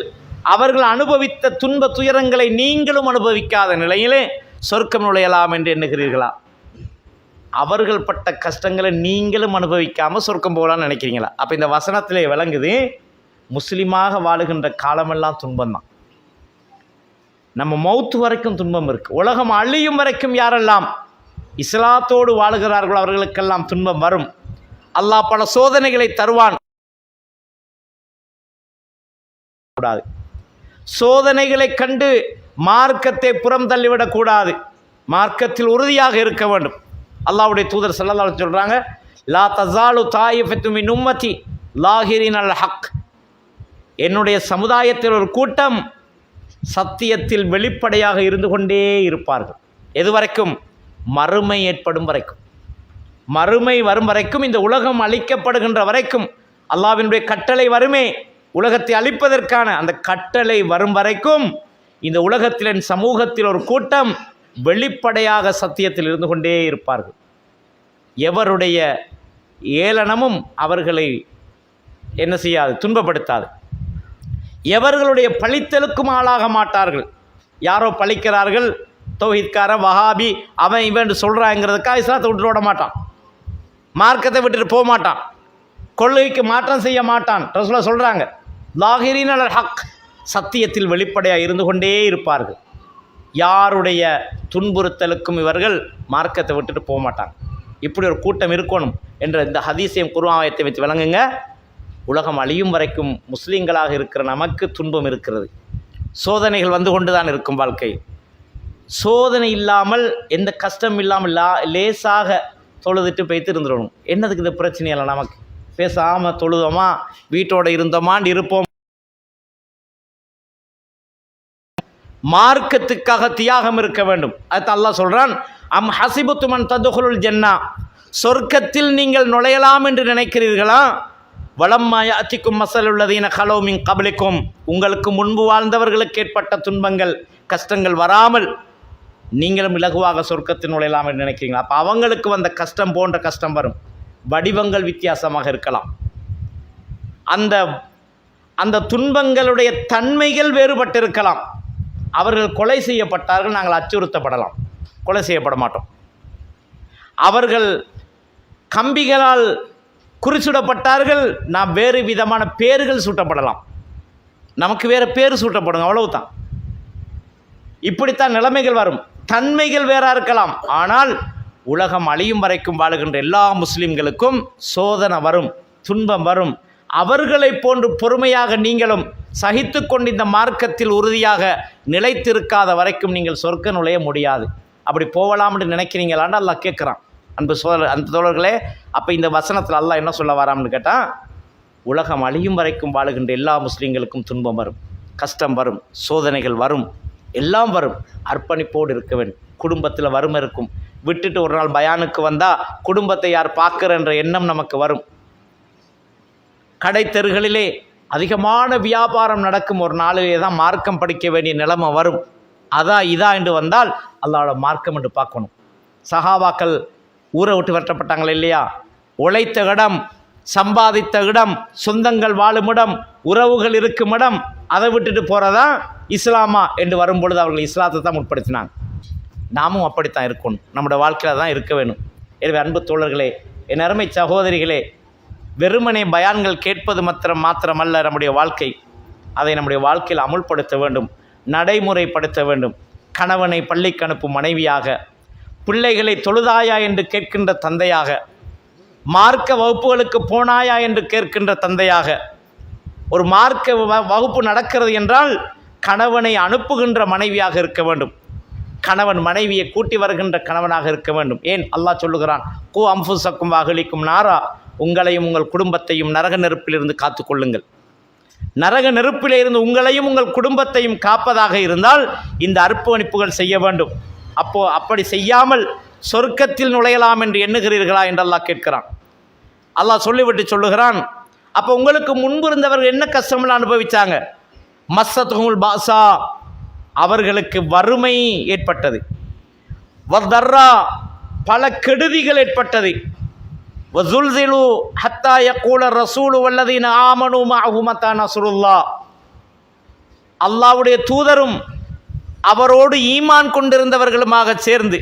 அவர்கள் அனுபவித்த துன்ப துயரங்களை நீங்களும் அனுபவிக்காத நிலையிலே சொர்க்கம் நுழையலாம் என்று எண்ணுகிறீர்களா? அவர்கள் பட்ட கஷ்டங்களை நீங்களும் அனுபவிக்காமல் சொர்க்கம் போகலான்னு நினைக்கிறீங்களா? அப்போ இந்த வசனத்திலே விளங்குது, முஸ்லீமாக வாழுகின்ற காலமெல்லாம் துன்பம்தான். நம்ம மௌத்து வரைக்கும் துன்பம் இருக்குது. உலகம் அழியும் வரைக்கும் யாரெல்லாம் இஸ்லாத்தோடு வாழுகிறார்களோ அவர்களுக்கெல்லாம் துன்பம் வரும். அல்லாஹ் பல சோதனைகளை தருவான். கூடாது, சோதனைகளை கண்டு மார்க்கத்தை புறம் தள்ளிவிடக்கூடாது, மார்க்கத்தில் உறுதியாக இருக்க வேண்டும். அல்லாஹ்வுடைய தூதர் ஸல்லல்லாஹு அலைஹி வஸல்லம் சொல்கிறாங்க, லா தஸாலு தாயிஃபத்து மின் உம்மதி லாஹிரின் அல் ஹக், என்னுடைய சமுதாயத்தில் ஒரு கூட்டம் சத்தியத்தில் வெளிப்படையாக இருந்து கொண்டே இருப்பார்கள். எது வரைக்கும்? மறுமை ஏற்படும் வரைக்கும், மறுமை வரும் வரைக்கும், இந்த உலகம் அழிக்கப்படுகின்ற வரைக்கும், அல்லாஹ்வினுடைய கட்டளை வருமே உலகத்தை அழிப்பதற்கான, அந்த கட்டளை வரும் வரைக்கும் இந்த உலகத்தில், என் சமூகத்தில் ஒரு கூட்டம் வெளிப்படையாக சத்தியத்தில் இருந்து கொண்டே இருப்பார்கள். எவருடைய ஏளனமும் அவர்களை என்ன செய்யாது, துன்பப்படுத்தாது. எவர்களுடைய பழித்தலுக்கும் ஆளாக மாட்டார்கள். யாரோ பழிக்கிறார்கள், தௌஹீத்கார வஹாபி அவன் இவன் சொல்கிறாங்கிறதுக்காக இஸ்லாத்தை விட்டுட்டு ஓட மாட்டான், மார்க்கத்தை விட்டுட்டு போக மாட்டான், கொள்கைக்கு மாற்றம் செய்ய மாட்டான். ரசூலுல்லாஹ் சொல்கிறாங்க, லாஹிரீன் அலல் ஹக், சத்தியத்தில் வெளிப்படையாக இருந்து கொண்டே இருப்பார்கள். யாருடைய துன்புறுத்தலுக்கும் இவர்கள் மார்க்கத்தை விட்டுட்டு போக மாட்டாங்க. இப்படி ஒரு கூட்டம் இருக்கணும் என்ற இந்த ஹதீஸையும் குர்ஆனை வச்சு விளங்குங்க. உலகம் அழியும் வரைக்கும் முஸ்லீம்களாக இருக்கிற நமக்கு துன்பம் இருக்கிறது, சோதனைகள் வந்து கொண்டு தான் இருக்கும் வாழ்க்கை. சோதனை இல்லாமல், எந்த கஷ்டம் இல்லாமல் லேசாக தொழுதுட்டு போய்த்து இருந்துடணும். என்னதுக்கு இந்த பிரச்சனை இல்லை? நமக்கு பேசாமல் தொழுதோமா, வீட்டோடு இருந்தோமான்னு இருப்போம். மார்க்கத்துக்காக தியாகம் இருக்க வேண்டும். அது அல்லாஹ் சொல்கிறான், அம் ஹசிபுத்துமன் ததுகுலுல் ஜன்னா, சொர்க்கத்தில் நீங்கள் நுழையலாம் என்று நினைக்கிறீர்களா? வலம்மா யாத்திக்கும் மஸலுல்லதீன ஹலௌ மின் கப்லிக்கும், உங்களுக்கு முன்பு வாழ்ந்தவர்களுக்கு ஏற்பட்ட துன்பங்கள் கஷ்டங்கள் வராமல் நீங்களும் இலகுவாக சொர்க்கத்தில் நுழையலாம் என்று நினைக்கிறீங்களா? அப்போ அவங்களுக்கு வந்த கஷ்டம் போன்ற கஷ்டம் வரும். வடிவங்கள் வித்தியாசமாக இருக்கலாம். அந்த அந்த துன்பங்களுடைய தன்மைகள் வேறுபட்டிருக்கலாம். அவர்கள் கொலை செய்யப்பட்டார்கள், நாங்கள் அச்சுறுத்தப்படலாம், கொலை செய்யப்பட மாட்டோம். அவர்கள் கம்பிகளால் குறிச்சுடப்பட்டார்கள், நாம் வேறு விதமான பேர்கள் சூட்டப்படலாம், நமக்கு வேறு பேர் சூட்டப்படுங்க, அவ்வளவுதான். இப்படித்தான் நிலைமைகள் வரும். தன்மைகள் வேற இருக்கலாம். ஆனால் உலகம் அழியும் வரைக்கும் வாழுகின்ற எல்லா முஸ்லிம்களுக்கும் சோதனை வரும், துன்பம் வரும். அவர்களைப் போன்று பொறுமையாக நீங்களும் சகித்து கொண்டு இந்த மார்க்கத்தில் உறுதியாக நிலைத்திருக்காத வரைக்கும் நீங்கள் சொர்க்க நுழைய முடியாது. அப்படி போகலாம்னு நினைக்கிறீங்களான்னு அல்லாஹ் கேட்குறான். அந்த தோழர்களே, அப்போ இந்த வசனத்தில் அல்லாஹ் என்ன சொல்ல வராம்னு கேட்டால், உலகம் அழியும் வரைக்கும் வாழுகின்ற எல்லா முஸ்லீம்களுக்கும் துன்பம் வரும், கஷ்டம் வரும், சோதனைகள் வரும், எல்லாம் வரும். அர்ப்பணிப்போடு இருக்க வேண்டும். குடும்பத்தில் வறுமை இருக்கும். விட்டுட்டு ஒரு நாள் பயானுக்கு வந்தால் குடும்பத்தை யார் பார்க்குற என்ற எண்ணம் நமக்கு வரும். கடை தெருகளிலே அதிகமான வியாபாரம் நடக்கும் ஒரு நாளிலே தான் மார்க்கம் படிக்க வேண்டிய நிலைமை வரும். இதா என்று வந்தால் அல்லாஹ்வோட மார்க்கம் என்று பார்க்கணும். சஹாபாக்கள் ஊரை விட்டு விரட்டப்பட்டாங்கள் இல்லையா? உழைத்த இடம், சம்பாதித்த இடம், சொந்தங்கள் வாழும் இடம், உறவுகள் இருக்கும் இடம், அதை விட்டுட்டு போகிறதா இஸ்லாமா என்று வரும்பொழுது அவர்கள் இஸ்லாத்தை தான் முற்படுத்தினாங்க. நாமும் அப்படித்தான் இருக்கணும், நம்முடைய வாழ்க்கையில் தான் இருக்க வேணும். எனவே அன்பு தோழர்களே, என் அருமை சகோதரிகளே, வெறுமனே பயான்கள் கேட்பது மாத்திரமல்ல நம்முடைய வாழ்க்கை. அதை நம்முடைய வாழ்க்கையில் அமுல்படுத்த வேண்டும், நடைமுறைப்படுத்த வேண்டும். கணவனை பள்ளிக்கு அனுப்பும் மனைவியாக, பிள்ளைகளை தொழுதாயா என்று கேட்கின்ற தந்தையாக, மார்க்க வகுப்புகளுக்கு போனாயா என்று கேட்கின்ற தந்தையாக, ஒரு மார்க்க வகுப்பு நடக்கிறது என்றால் கணவனை அனுப்புகின்ற மனைவியாக இருக்க வேண்டும். கணவன் மனைவியை கூட்டி வருகின்ற கணவனாக இருக்க வேண்டும். ஏன் அல்லாஹ் சொல்லுகிறான், கூ அம்புசக்கும் அகலிக்கும் நாரா, உங்களையும் உங்கள் குடும்பத்தையும் நரக நெருப்பிலிருந்து காத்து கொள்ளுங்கள். நரக நெருப்பிலே இருந்து உங்களையும் உங்கள் குடும்பத்தையும் காப்பதாக இருந்தால் இந்த அர்ப்பணிப்புகள் செய்ய வேண்டும். அப்படி செய்யாமல் சொர்க்கத்தில் நுழையலாம் என்று எண்ணுகிறீர்களா என்று அல்லாஹ் கேட்கிறான். அல்லாஹ் சொல்லிவிட்டு சொல்லுகிறான், அப்போ உங்களுக்கு முன்பு இருந்தவர்கள் என்ன கஷ்டமெல்லாம் அனுபவித்தாங்க? மஸ்ஸத்துஹுல் பாஸா, அவர்களுக்கு வறுமை ஏற்பட்டது. வதர்ரா, பல கெடுதிகள் ஏற்பட்டது. வஸுல்ஸிலு ஹத்தா யகூல ரசூலு வல்லதீன ஆமனூ மஅஹு மத்தா நஸ்ருல்லாஹ், அல்லாஹ்வுடைய தூதரும் அவரோடு ஈமான் கொண்டிருந்தவர்களுமாக சேர்ந்து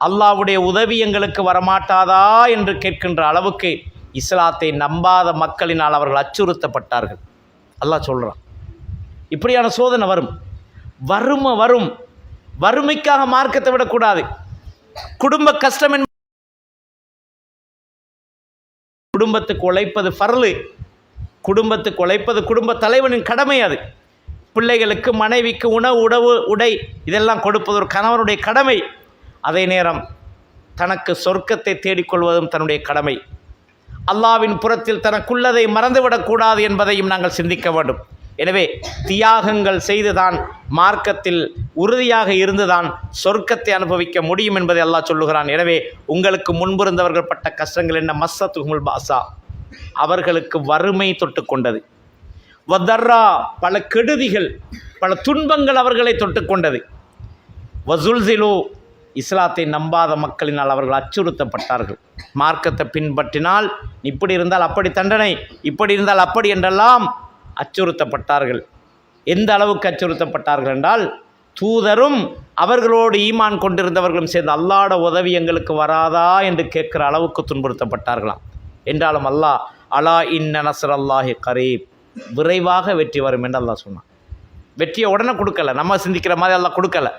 அல்லாஹ்வுடைய உதவி எங்களுக்கு வரமாட்டாதா என்று கேட்கின்ற அளவுக்கு இஸ்லாத்தை நம்பாத மக்களினால் அவர்கள் அச்சுறுத்தப்பட்டார்கள். அல்லாஹ் சொல்கிறான், இப்படியான சோதனை வரும், வறுமை வரும். வறுமைக்காக மார்க்கத்தை விடக்கூடாது. குடும்ப கஷ்டம், குடும்பத்துக்கு உழைப்பது ஃபர்லு, குடும்பத்துக்கு உழைப்பது குடும்ப தலைவனின் கடமை. அது பிள்ளைகளுக்கு, மனைவிக்கு உணவு, உடை இதெல்லாம் கொடுப்பது ஒரு கணவனுடைய கடமை. அதே நேரம் தனக்கு சொர்க்கத்தை தேடிக்கொள்வதும் தன்னுடைய கடமை. அல்லாஹ்வின் புறத்தில் தனக்குள்ளதை மறந்துவிடக்கூடாது என்பதையும் நாங்கள் சிந்திக்க வேண்டும். எனவே தியாகங்கள் செய்துதான், மார்க்கத்தில் உறுதியாக இருந்துதான் சொர்க்கத்தை அனுபவிக்க முடியும் என்பதை அல்லாஹ் சொல்லுகிறான். எனவே உங்களுக்கு முன்பிருந்தவர்கள் பட்ட கஷ்டங்கள் என்ன? மஸ்ஸத்துஹுல் பாஸா, அவர்களுக்கு வறுமை தொட்டு கொண்டது. வதர்ரா, பல கெடுதிகள், பல துன்பங்கள் அவர்களை தொட்டு கொண்டது. வஸுல்ஸிலு, இஸ்லாத்தை நம்பாத மக்களினால் அவர்கள் அச்சுறுத்தப்பட்டார்கள். மார்க்கத்தை பின்பற்றினால் இப்படி இருந்தால் அப்படி தண்டனை, இப்படி இருந்தால் அப்படி என்றெல்லாம் அச்சுறுத்தப்பட்டார்கள். எந்த அளவுக்கு அச்சுறுத்தப்பட்டார்கள் என்றால், தூதரும் அவர்களோடு ஈமான் கொண்டிருந்தவர்களும் சேர்ந்து அல்லாஹ்வோட உதவி எங்களுக்கு வராதா என்று கேட்கிற அளவுக்கு துன்புறுத்தப்பட்டார்களாம். என்றாலும் அல்லாஹ் அலா இன்ன நஸ்ரல்லாஹி கரீப், விரைவாக வெற்றி வரும் என்று அல்லாஹ் சொன்னான். வெற்றியை உடனே கொடுக்கல, நம்ம சிந்திக்கிற மாதிரி அல்லாஹ் கொடுக்கல.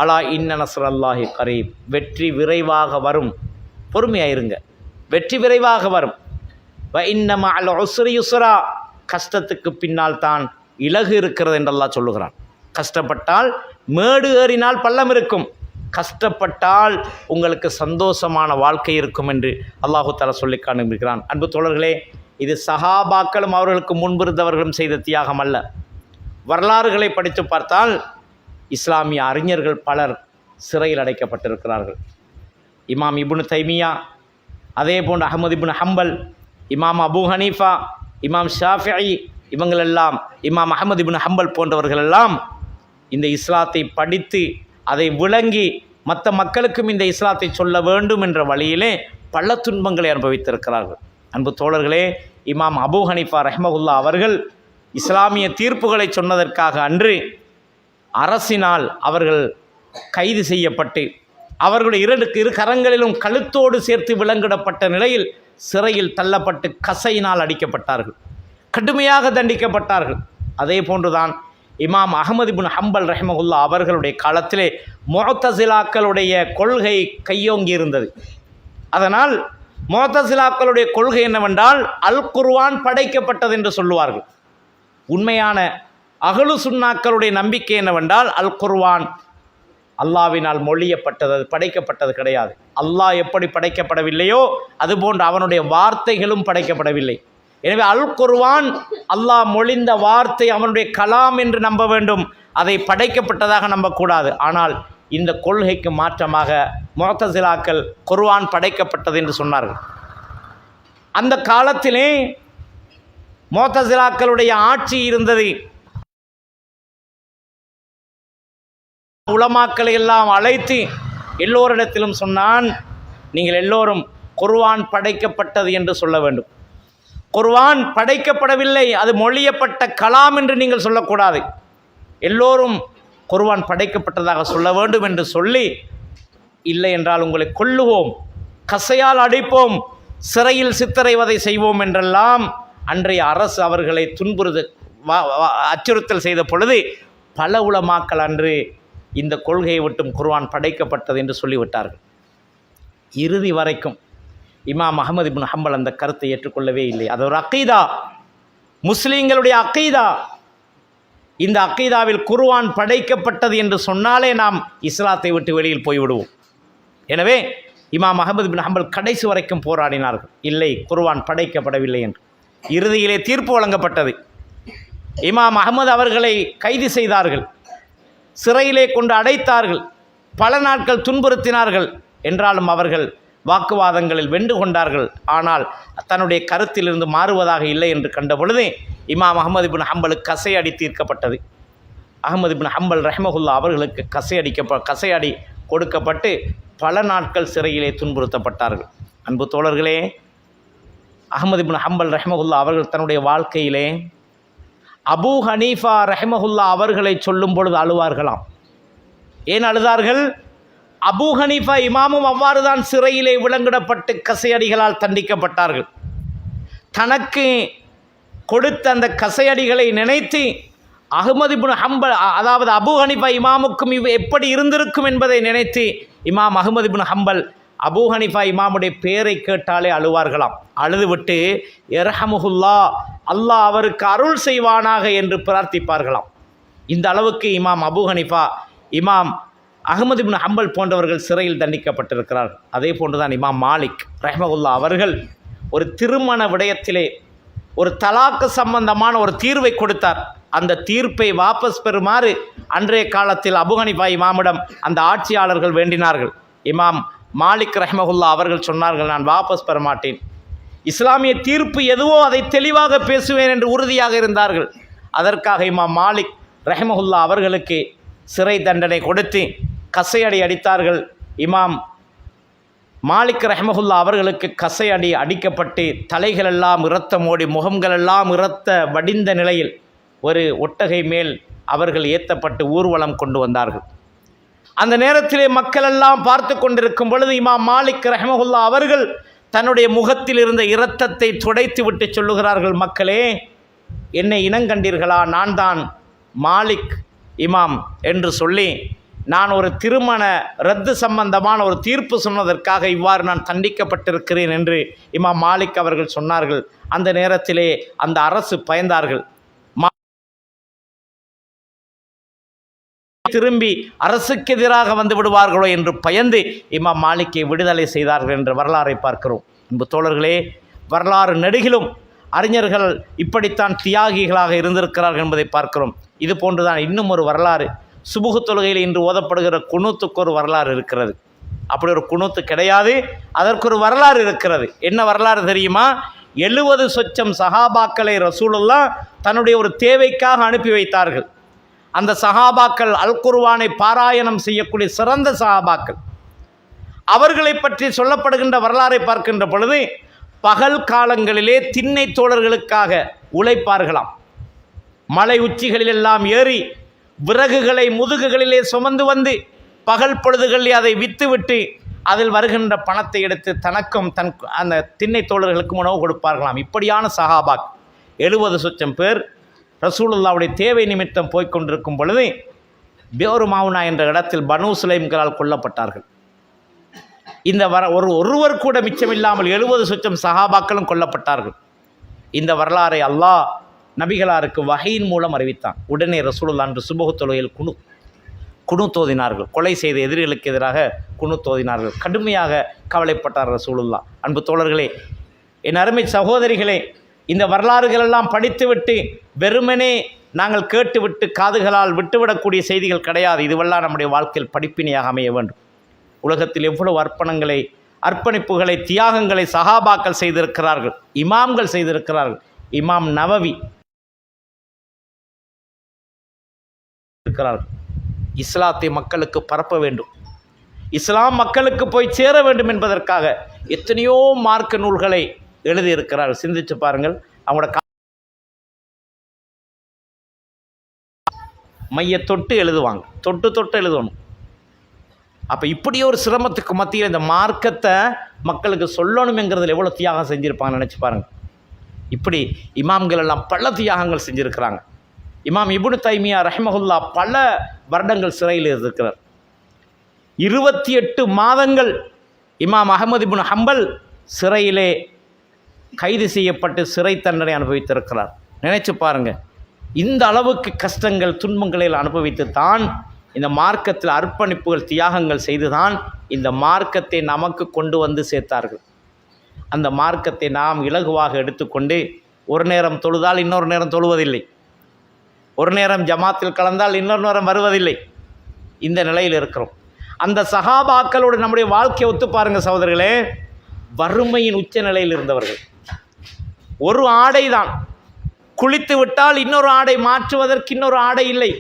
அலா இன்ன நஸ்ரல்லாஹி கரீப், வெற்றி விரைவாக வரும், பொறுமையாயிருங்க, வெற்றி விரைவாக வரும். வ இன்ன மஅல் உஸ்ரி யுஸ்ரா, கஷ்டத்துக்கு பின்னால் தான் இலகு இருக்கிறது என்று அல்லாஹ் சொல்லுகிறான். கஷ்டப்பட்டால் மேடு ஏறினால் பள்ளம் இருக்கும், கஷ்டப்பட்டால் உங்களுக்கு சந்தோஷமான வாழ்க்கை இருக்கும் என்று அல்லாஹு தஆலா சொல்லி காண்பிக்கிறான். அன்பு தோழர்களே, இது சஹாபாக்களும் அவர்களுக்கு முன்பிருந்தவர்களும் செய்த தியாகம் அல்ல. வரலாறுகளை படித்து பார்த்தால் இஸ்லாமிய அறிஞர்கள் பலர் சிறையில் அடைக்கப்பட்டிருக்கிறார்கள். இமாம் இப்னு தைமியா, அதே போன்று அஹ்மது இப்னு ஹம்பல், இமாம் அபூ ஹனீஃபா, இமாம் ஷாஃபிஈ, இவங்களெல்லாம், இமாம் அஹ்மது இப்னு ஹம்பல் போன்றவர்களெல்லாம் இந்த இஸ்லாத்தை படித்து அதை விளங்கி மற்ற மக்களுக்கும் இந்த இஸ்லாத்தை சொல்ல வேண்டும் என்ற வழியிலே பல துன்பங்களை அனுபவித்திருக்கிறார்கள். அன்பு தோழர்களே, இமாம் அபூ ஹனீஃபா ரஹ்மஹுல்லா அவர்கள் இஸ்லாமிய தீர்ப்புகளை சொன்னதற்காக அன்று அரசினால் அவர்கள் கைது செய்யப்பட்டு அவர்களுடைய இரு கரங்களிலும் கழுத்தோடு சேர்த்து விலங்கிடப்பட்ட நிலையில் சிறையில் தள்ளப்பட்டு கசையினால் அடிக்கப்பட்டார்கள், கடுமையாக தண்டிக்கப்பட்டார்கள். அதே போன்றுதான் இமாம் அஹ்மது இப்னு ஹம்பல் ரஹ்மஹுல்லா அவர்களுடைய காலத்திலே முஅ்தஸிலாக்களுடைய கொள்கை கையோங்கி இருந்தது. அதனால் முஅ்தஸிலாக்களுடைய கொள்கை என்னவென்றால் அல் குர்ஆன் படைக்கப்பட்டது என்று சொல்லுவார்கள். உண்மையான அஹ்லு சுன்னாக்களுடைய நம்பிக்கை என்னவென்றால் அல் குர்ஆன் அல்லாவினால் மொழியப்பட்டது, அது படைக்கப்பட்டது கிடையாது. அல்லாஹ் எப்படி படைக்கப்படவில்லையோ அதுபோன்று அவனுடைய வார்த்தைகளும் படைக்கப்படவில்லை. எனவே அல் குர்ஆன் அல்லாஹ் மொழிந்த வார்த்தை அவனுடைய கலாம் என்று நம்ப வேண்டும், அதை படைக்கப்பட்டதாக நம்பக்கூடாது. ஆனால் இந்த கொள்கைக்கு மாற்றமாக முஅ்தஸிலாக்கள் குர்ஆன் படைக்கப்பட்டது என்று சொன்னார்கள். அந்த காலத்திலே முஅ்தஸிலாக்களுடைய ஆட்சி இருந்தது. உலமாக்களை எல்லாம் அழைத்து எல்லோரிடத்திலும் சொன்னான், நீங்கள் எல்லோரும் குர்ஆன் படைக்கப்பட்டது என்று சொல்ல வேண்டும். குர்ஆன் படைக்கப்படவில்லை, அது மொழியப்பட்ட கலாம் என்று நீங்கள் சொல்லக்கூடாது. எல்லோரும் குர்ஆன் படைக்கப்பட்டதாக சொல்ல வேண்டும் என்று சொல்லி, இல்லை என்றால் உங்களை கொல்லுவோம், கசையால் அடிப்போம், சிறையில் சித்திரைவதை செய்வோம் என்றெல்லாம் அன்றைய அரசு அவர்களை அச்சுறுத்தல் செய்த பொழுது பல உலமாக்கள் அன்று இந்த கொள்கையை விட்டும் குர்ஆன் படைக்கப்பட்டது என்று சொல்லிவிட்டார்கள். இறுதி வரைக்கும் இமாம் அஹ்மது இப்னு ஹம்பல் அந்த கருத்தை ஏற்றுக்கொள்ளவே இல்லை. அது ஒரு அக்கீதா, முஸ்லீம்களுடைய அக்கீதா. இந்த அக்கீதாவில் குர்ஆன் படைக்கப்பட்டது என்று சொன்னாலே நாம் இஸ்லாத்தை விட்டு வெளியில் போய்விடுவோம். எனவே இமாம் அஹ்மது இப்னு ஹம்பல் கடைசி வரைக்கும் போராடினார்கள், இல்லை குர்ஆன் படைக்கப்படவில்லை என்று. இறுதியிலே தீர்ப்பு வழங்கப்பட்டது. இமாம் அஹ்மது அவர்களை கைது செய்தார்கள், சிறையிலே கொண்டு அடைத்தார்கள், பல நாட்கள் துன்புறுத்தினார்கள். என்றாலும் அவர்கள் வாக்குவாதங்களில் வென்று கொண்டார்கள். ஆனால் தன்னுடைய கருத்திலிருந்து மாறுவதாக இல்லை என்று கண்ட பொழுது இமாம் அஹ்மது இப்னு ஹம்பலுக்கு கசையடி தீர்க்கப்பட்டது. அஹ்மது இப்னு ஹம்பல் ரஹ்மஹுல்லா அவர்களுக்கு கசையடி கொடுக்கப்பட்டு பல நாட்கள் சிறையிலே துன்புறுத்தப்பட்டார்கள். அன்பு தோழர்களே, அஹ்மது இப்னு ஹம்பல் ரஹ்மஹுல்லா அவர்கள் தன்னுடைய வாழ்க்கையிலே அபூ ஹனீஃபா ரஹ்மஹுல்லா அவர்களை சொல்லும் பொழுது அழுவார்களாம். ஏன் அழுதார்கள்? அபூ ஹனீஃபா இமாமும் அவ்வாறு தான் சிறையிலே விலங்கிடப்பட்டு கசையடிகளால் தண்டிக்கப்பட்டார்கள். தனக்கு கொடுத்த அந்த கசையடிகளை நினைத்து அஹ்மது இப்னு ஹம்பல், அதாவது அபூ ஹனீஃபா இமாமுக்கும் எப்படி இருந்திருக்கும் என்பதை நினைத்து இமாம் அஹ்மது இப்னு ஹம்பல் அபூ ஹனீஃபா இமாமுடைய பேரை கேட்டாலே அழுவார்களாம். அழுதுவிட்டு இர்ஹமுஹுல்லா, அல்லாஹ் அவருக்கு அருள் செய்வானாக என்று பிரார்த்திப்பார்களாம். இந்த அளவுக்கு இமாம் அபூ ஹனீஃபா, இமாம் அஹ்மது இப்னு ஹம்பல் போன்றவர்கள் சிறையில் தண்டிக்கப்பட்டிருக்கிறார்கள். அதே போன்றுதான் இமாம் மாலிக் ரஹ்மஹுல்லா அவர்கள் ஒரு திருமண விடயத்திலே ஒரு தலாக்கு சம்பந்தமான ஒரு தீர்வை கொடுத்தார். அந்த தீர்ப்பை வாபஸ் பெறுமாறு அன்றைய காலத்தில் அபூ ஹனீஃபா இமாமிடம் அந்த ஆட்சியாளர்கள் வேண்டினார்கள். இமாம் மாலிக் ரஹ்மஹுல்லா அவர்கள் சொன்னார்கள், நான் வாபஸ் பெற மாட்டேன், இஸ்லாமிய தீர்ப்பு எதுவோ அதை தெளிவாக பேசுவேன் என்று உறுதியாக இருந்தார்கள். அதற்காக இமாம் மாலிக் ரஹ்மஹுல்லா அவர்களுக்கு சிறை தண்டனை கொடுத்து கசையடி அடித்தார்கள். இமாம் மாலிக் ரஹ்மஹுல்லா அவர்களுக்கு கசையடி அடிக்கப்பட்டு தலைகளெல்லாம் இரத்தம் ஓடி முகங்களெல்லாம் இரத்த வடிந்த நிலையில் ஒரு ஒட்டகை மேல் அவர்கள் ஏற்றப்பட்டு ஊர்வலம் கொண்டு வந்தார்கள். அந்த நேரத்திலே மக்களெல்லாம் பார்த்து கொண்டிருக்கும் பொழுது இமாம் மாலிக் ரஹ்மஹுல்லா அவர்கள் தன்னுடைய முகத்தில் இருந்த இரத்தத்தை துடைத்து விட்டு சொல்லுகிறார்கள், மக்களே, என்னை இனங்கண்டீர்களா? நான் தான் மாலிக் இமாம் என்று சொல்லி, நான் ஒரு திருமண ரத்து சம்பந்தமான ஒரு தீர்ப்பு சொன்னதற்காக இவ்வாறு நான் தண்டிக்கப்பட்டிருக்கிறேன் என்று இமாம் மாலிக் அவர்கள் சொன்னார்கள். அந்த நேரத்திலே அந்த அரசு பயந்தார்கள். திரும்பி அரசுக்கு எதிராக வந்து விடுவார்களோ என்று பயந்து இமாம் மாலிக்கை விடுதலை செய்தார்கள் என்ற வரலாறை பார்க்கிறோம். அன்பு தோழர்களே, வரலாறு நெடுகிலும் அறிஞர்கள் இப்படித்தான் தியாகிகளாக இருந்திருக்கிறார்கள் என்பதை பார்க்கிறோம். இது போன்றுதான் இன்னும் ஒரு வரலாறு, சுபுகு தொழுகையில் இன்று ஓதப்படுகிற குனூத்துக்கு ஒரு வரலாறு இருக்கிறது. அப்படி ஒரு குனூத்து கிடையாது, அதற்கு ஒரு வரலாறு இருக்கிறது. என்ன வரலாறு தெரியுமா? 70 சொச்சம் சஹாபாக்களை ரசூலுல்லாஹ் தன்னுடைய ஒரு தேவைக்காக அனுப்பி வைத்தார்கள். அந்த சஹாபாக்கள் அல் குர்ஆனை பாராயணம் செய்யக்கூடிய சிறந்த சஹாபாக்கள். அவர்களை பற்றி சொல்லப்படுகின்ற வரலாறை பார்க்கின்ற பொழுது பகல் காலங்களிலே திண்ணை தோழர்களுக்காக உழைப்பார்களாம். மலை உச்சிகளிலெல்லாம் ஏறி விறகுகளை முதுகுகளிலே சுமந்து வந்து பகல் பொழுதுகளில் அதை விற்றுவிட்டு அதில் வருகின்ற பணத்தை எடுத்து தனக்கும் அந்த திண்ணை தோழர்களுக்கும் உணவு கொடுப்பார்களாம். இப்படியான சஹாபாக் 70 லட்சம் பேர் ரசூலுல்லாவுடைய தேவை நிமித்தம் போய்கொண்டிருக்கும் பொழுது பியோர் மவுனா என்ற இடத்தில் பனு சுலைம்களால் கொல்லப்பட்டார்கள். இந்த ஒருவர் கூட மிச்சமில்லாமல் 70 லட்சம் சஹாபாக்களும் கொல்லப்பட்டார்கள். இந்த வரலாறை அல்லாஹ் நபிகளாருக்கு வஹீன் மூலம் அறிவித்தான். உடனே ரசூலுல்லாஹ் அன்று சுபஹ் தொழுகையில் குனு தோதினார்கள். கொலை செய்த எதிரிகளுக்கு எதிராக குனு தோதினார்கள். கடுமையாக கவலைப்பட்டார் ரசூலுல்லாஹ். அன்பு தோழர்களே, என் அருமை சகோதரிகளே, இந்த வரலாறுகளெல்லாம் படித்துவிட்டு வெறுமனே நாங்கள் கேட்டுவிட்டு காதுகளால் விட்டுவிடக்கூடிய செய்திகள் கிடையாது. இதுவெல்லாம் நம்முடைய வாழ்க்கையில் படிப்பினையாக அமைய வேண்டும். உலகத்தில் எவ்வளவு அர்ப்பணிப்புகளை தியாகங்களை சஹாபாக்கள் செய்திருக்கிறார்கள், இமாம்கள் செய்திருக்கிறார்கள். இமாம் நவவி இருக்கிறார்கள். இஸ்லாத்தை மக்களுக்கு பரப்ப வேண்டும், இஸ்லாம் மக்களுக்கு போய் சேர வேண்டும் என்பதற்காக எத்தனையோ மார்க்க நூல்களை எழுதியிருக்கிறார்கள். சிந்திச்சு பாருங்கள். அவங்களோட மைய தொட்டு எழுதுவாங்க, தொட்டு எழுதணும். அப்போ இப்படி ஒரு சிரமத்துக்கு மத்தியில் இந்த மார்க்கத்தை மக்களுக்கு சொல்லணுங்கிறதுல எவ்வளோ தியாகம் செஞ்சுருப்பாங்க நினச்சி பாருங்கள். இப்படி இமாம்கள் எல்லாம் பல தியாகங்கள் செஞ்சுருக்கிறாங்க. இமாம் இப்னு தைமியா ரஹ்மஹுல்லா பல வருடங்கள் சிறையில் இருக்கிறார். 28 மாதங்கள் இமாம் அஹ்மது இப்னு ஹம்பல் சிறையிலே கைது செய்யப்பட்டு சிறை தண்டனை அனுபவித்திருக்கிறார். நினைச்சு பாருங்கள். இந்த அளவுக்கு கஷ்டங்கள் துன்பங்களில் அனுபவித்து தான் இந்த மார்க்கத்தில் அர்ப்பணிப்புகள் தியாகங்கள் செய்துதான் இந்த மார்க்கத்தை நமக்கு கொண்டு வந்து சேர்த்தார்கள். அந்த மார்க்கத்தை நாம் இலகுவாக எடுத்துக்கொண்டு ஒரு நேரம் தொழுதால் இன்னொரு நேரம் தொழுவதில்லை, ஒரு நேரம் ஜமாத்தில் கலந்தால் இன்னொரு நேரம் வருவதில்லை. இந்த நிலையில் இருக்கிறோம். அந்த சஹாபாக்களோடு நம்முடைய வாழ்க்கையை ஒத்து பாருங்கள் சகோதரர்களே. வறுமையின் உச்ச நிலையில் இருந்தவர்கள். ஒரு ஆடை தான், குளித்து விட்டால் இன்னொரு ஆடை மாற்றுவதற்கு இன்னொரு ஆடை இல்லை.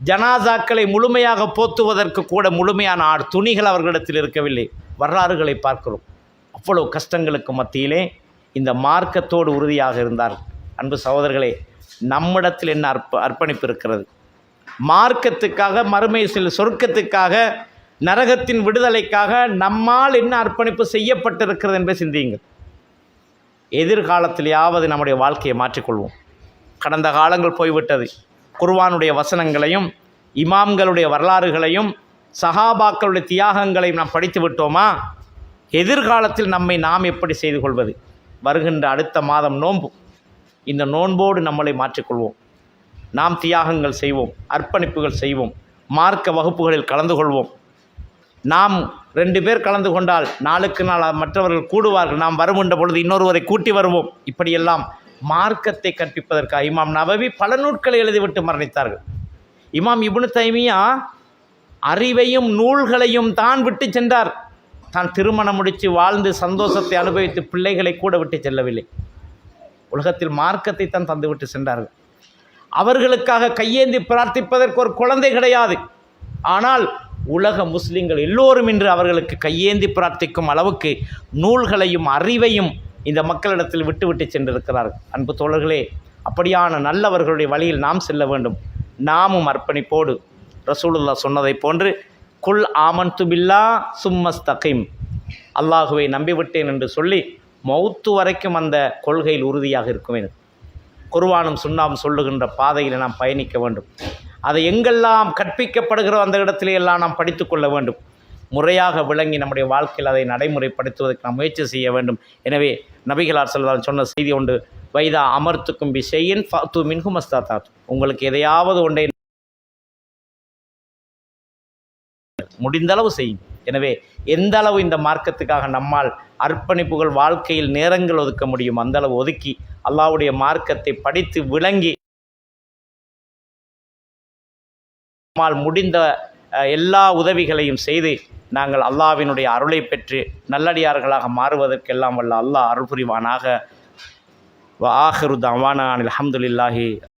ஜனாசாக்களை முழுமையாக போத்துவதற்கு கூட முழுமையான துணிகள் அவர்களிடத்தில் இருக்கவில்லை. வரலாறுகளை பார்க்கிறோம். அவ்வளவு கஷ்டங்களுக்கு மத்தியிலே இந்த மார்க்கத்தோடு உறுதியாக இருந்தார். அன்பு சகோதரர்களே, நம்மிடத்தில் என்ன அர்ப்பணிப்பு இருக்கிறது? மார்க்கத்துக்காக, மறுமை சொர்க்கத்துக்காக, நரகத்தின் விடுதலைக்காக நம்மால் என்ன அர்ப்பணிப்பு செய்யப்பட்டிருக்கிறது என்பதை சிந்தியுங்கள். எதிர்காலத்திலேயாவது நம்முடைய வாழ்க்கையை மாற்றிக்கொள்வோம். கடந்த காலங்கள் போய்விட்டது. குர்ஆனுடைய வசனங்களையும் இமாம்களுடைய வரலாறுகளையும் சஹாபாக்களுடைய தியாகங்களையும் நாம் படித்து விட்டோமா? எதிர்காலத்தில் நம்மை நாம் எப்படி செய்து கொள்வது? வருகின்ற அடுத்த மாதம் நோன்பு. இந்த நோன்போடு நம்மளை மாற்றிக்கொள்வோம். நாம் தியாகங்கள் செய்வோம், அர்ப்பணிப்புகள் செய்வோம், மார்க்க வகுப்புகளில் கலந்து கொள்வோம். நாம் 2 பேர் கலந்து கொண்டால் நாளுக்கு நாள் மற்றவர்கள் கூடுவார்கள். நாம் வருகின்ற பொழுது இன்னொருவரை கூட்டி வருவோம். இப்படியெல்லாம் மார்க்கத்தை கற்பிப்பதற்காக இமாம் நவவி பல நூல்களை எழுதிவிட்டு மரணித்தார்கள். இமாம் இப்னு தைமியா அறிவையும் நூல்களையும் தான் விட்டு சென்றார். தான் திருமணம் முடித்து வாழ்ந்து சந்தோஷத்தை அனுபவித்து பிள்ளைகளை கூட விட்டு செல்லவில்லை. உலகத்தில் மார்க்கத்தை தான் தந்துவிட்டு சென்றார்கள். அவர்களுக்காக கையேந்தி பிரார்த்திப்பதற்கு ஒரு குழந்தை கிடையாது. ஆனால் உலக முஸ்லிம்கள் எல்லோரும் இன்று அவர்களுக்கு கையேந்தி பிரார்த்திக்கும் அளவுக்கு நூல்களையும் அறிவையும் இந்த மக்களிடத்தில் விட்டு சென்றிருக்கிறார்கள். அன்பு தோழர்களே, அப்படியான நல்லவர்களுடைய வழியில் நாம் செல்ல வேண்டும். நாமும் அர்ப்பணிப்போடு ரசூலுல்லாஹ் சொன்னதை போன்று குல் ஆமன்து பில்லா சும்மஸ்தகிம், அல்லாஹுவை நம்பிவிட்டேன் என்று சொல்லி மௌத்து வரைக்கும் அந்த கொள்கையில் உறுதியாக இருக்க வேண்டும். குர்ஆனும் சுன்னாவும் சொல்லுகின்ற பாதையில் நாம் பயணிக்க வேண்டும். அதை எங்கெல்லாம் கற்பிக்கப்படுகிறோ அந்த இடத்திலே எல்லாம் நாம் படித்து கொள்ள வேண்டும். முறையாக விளங்கி நம்முடைய வாழ்க்கையில் அதை நடைமுறைப்படுத்துவதற்கு நாம் முயற்சி செய்ய வேண்டும். எனவே நபிகளார் ஸல்லல்லாஹு சொன்ன செய்தி உண்டு, வைதா அமர்த்துக்கும் பி ஷைஇன் ஃபஅது மின்ஹு மஸ்ததாத். உங்களுக்கு எதையாவது ஒன்றை முடிந்தளவு செய்யும். எனவே எந்த அளவு இந்த மார்க்கத்துக்காக நம்மால் அர்ப்பணிப்புகள் வாழ்க்கையில் நேரங்கள் ஒதுக்க முடியும் அந்த அளவு ஒதுக்கி அல்லாஹ்வுடைய மார்க்கத்தை படித்து விளங்கி நம்மால் முடிந்த எல்லா உதவிகளையும் செய்து நாங்கள் அல்லாஹ்வினுடைய அருளை பெற்று நல்லடியார்களாக மாறுவதற்கெல்லாம் வல்ல அல்லாஹ் அருள் புரிவானாக. வ ஆஹிரு தஅவானா அல்ஹம்துலில்லாஹி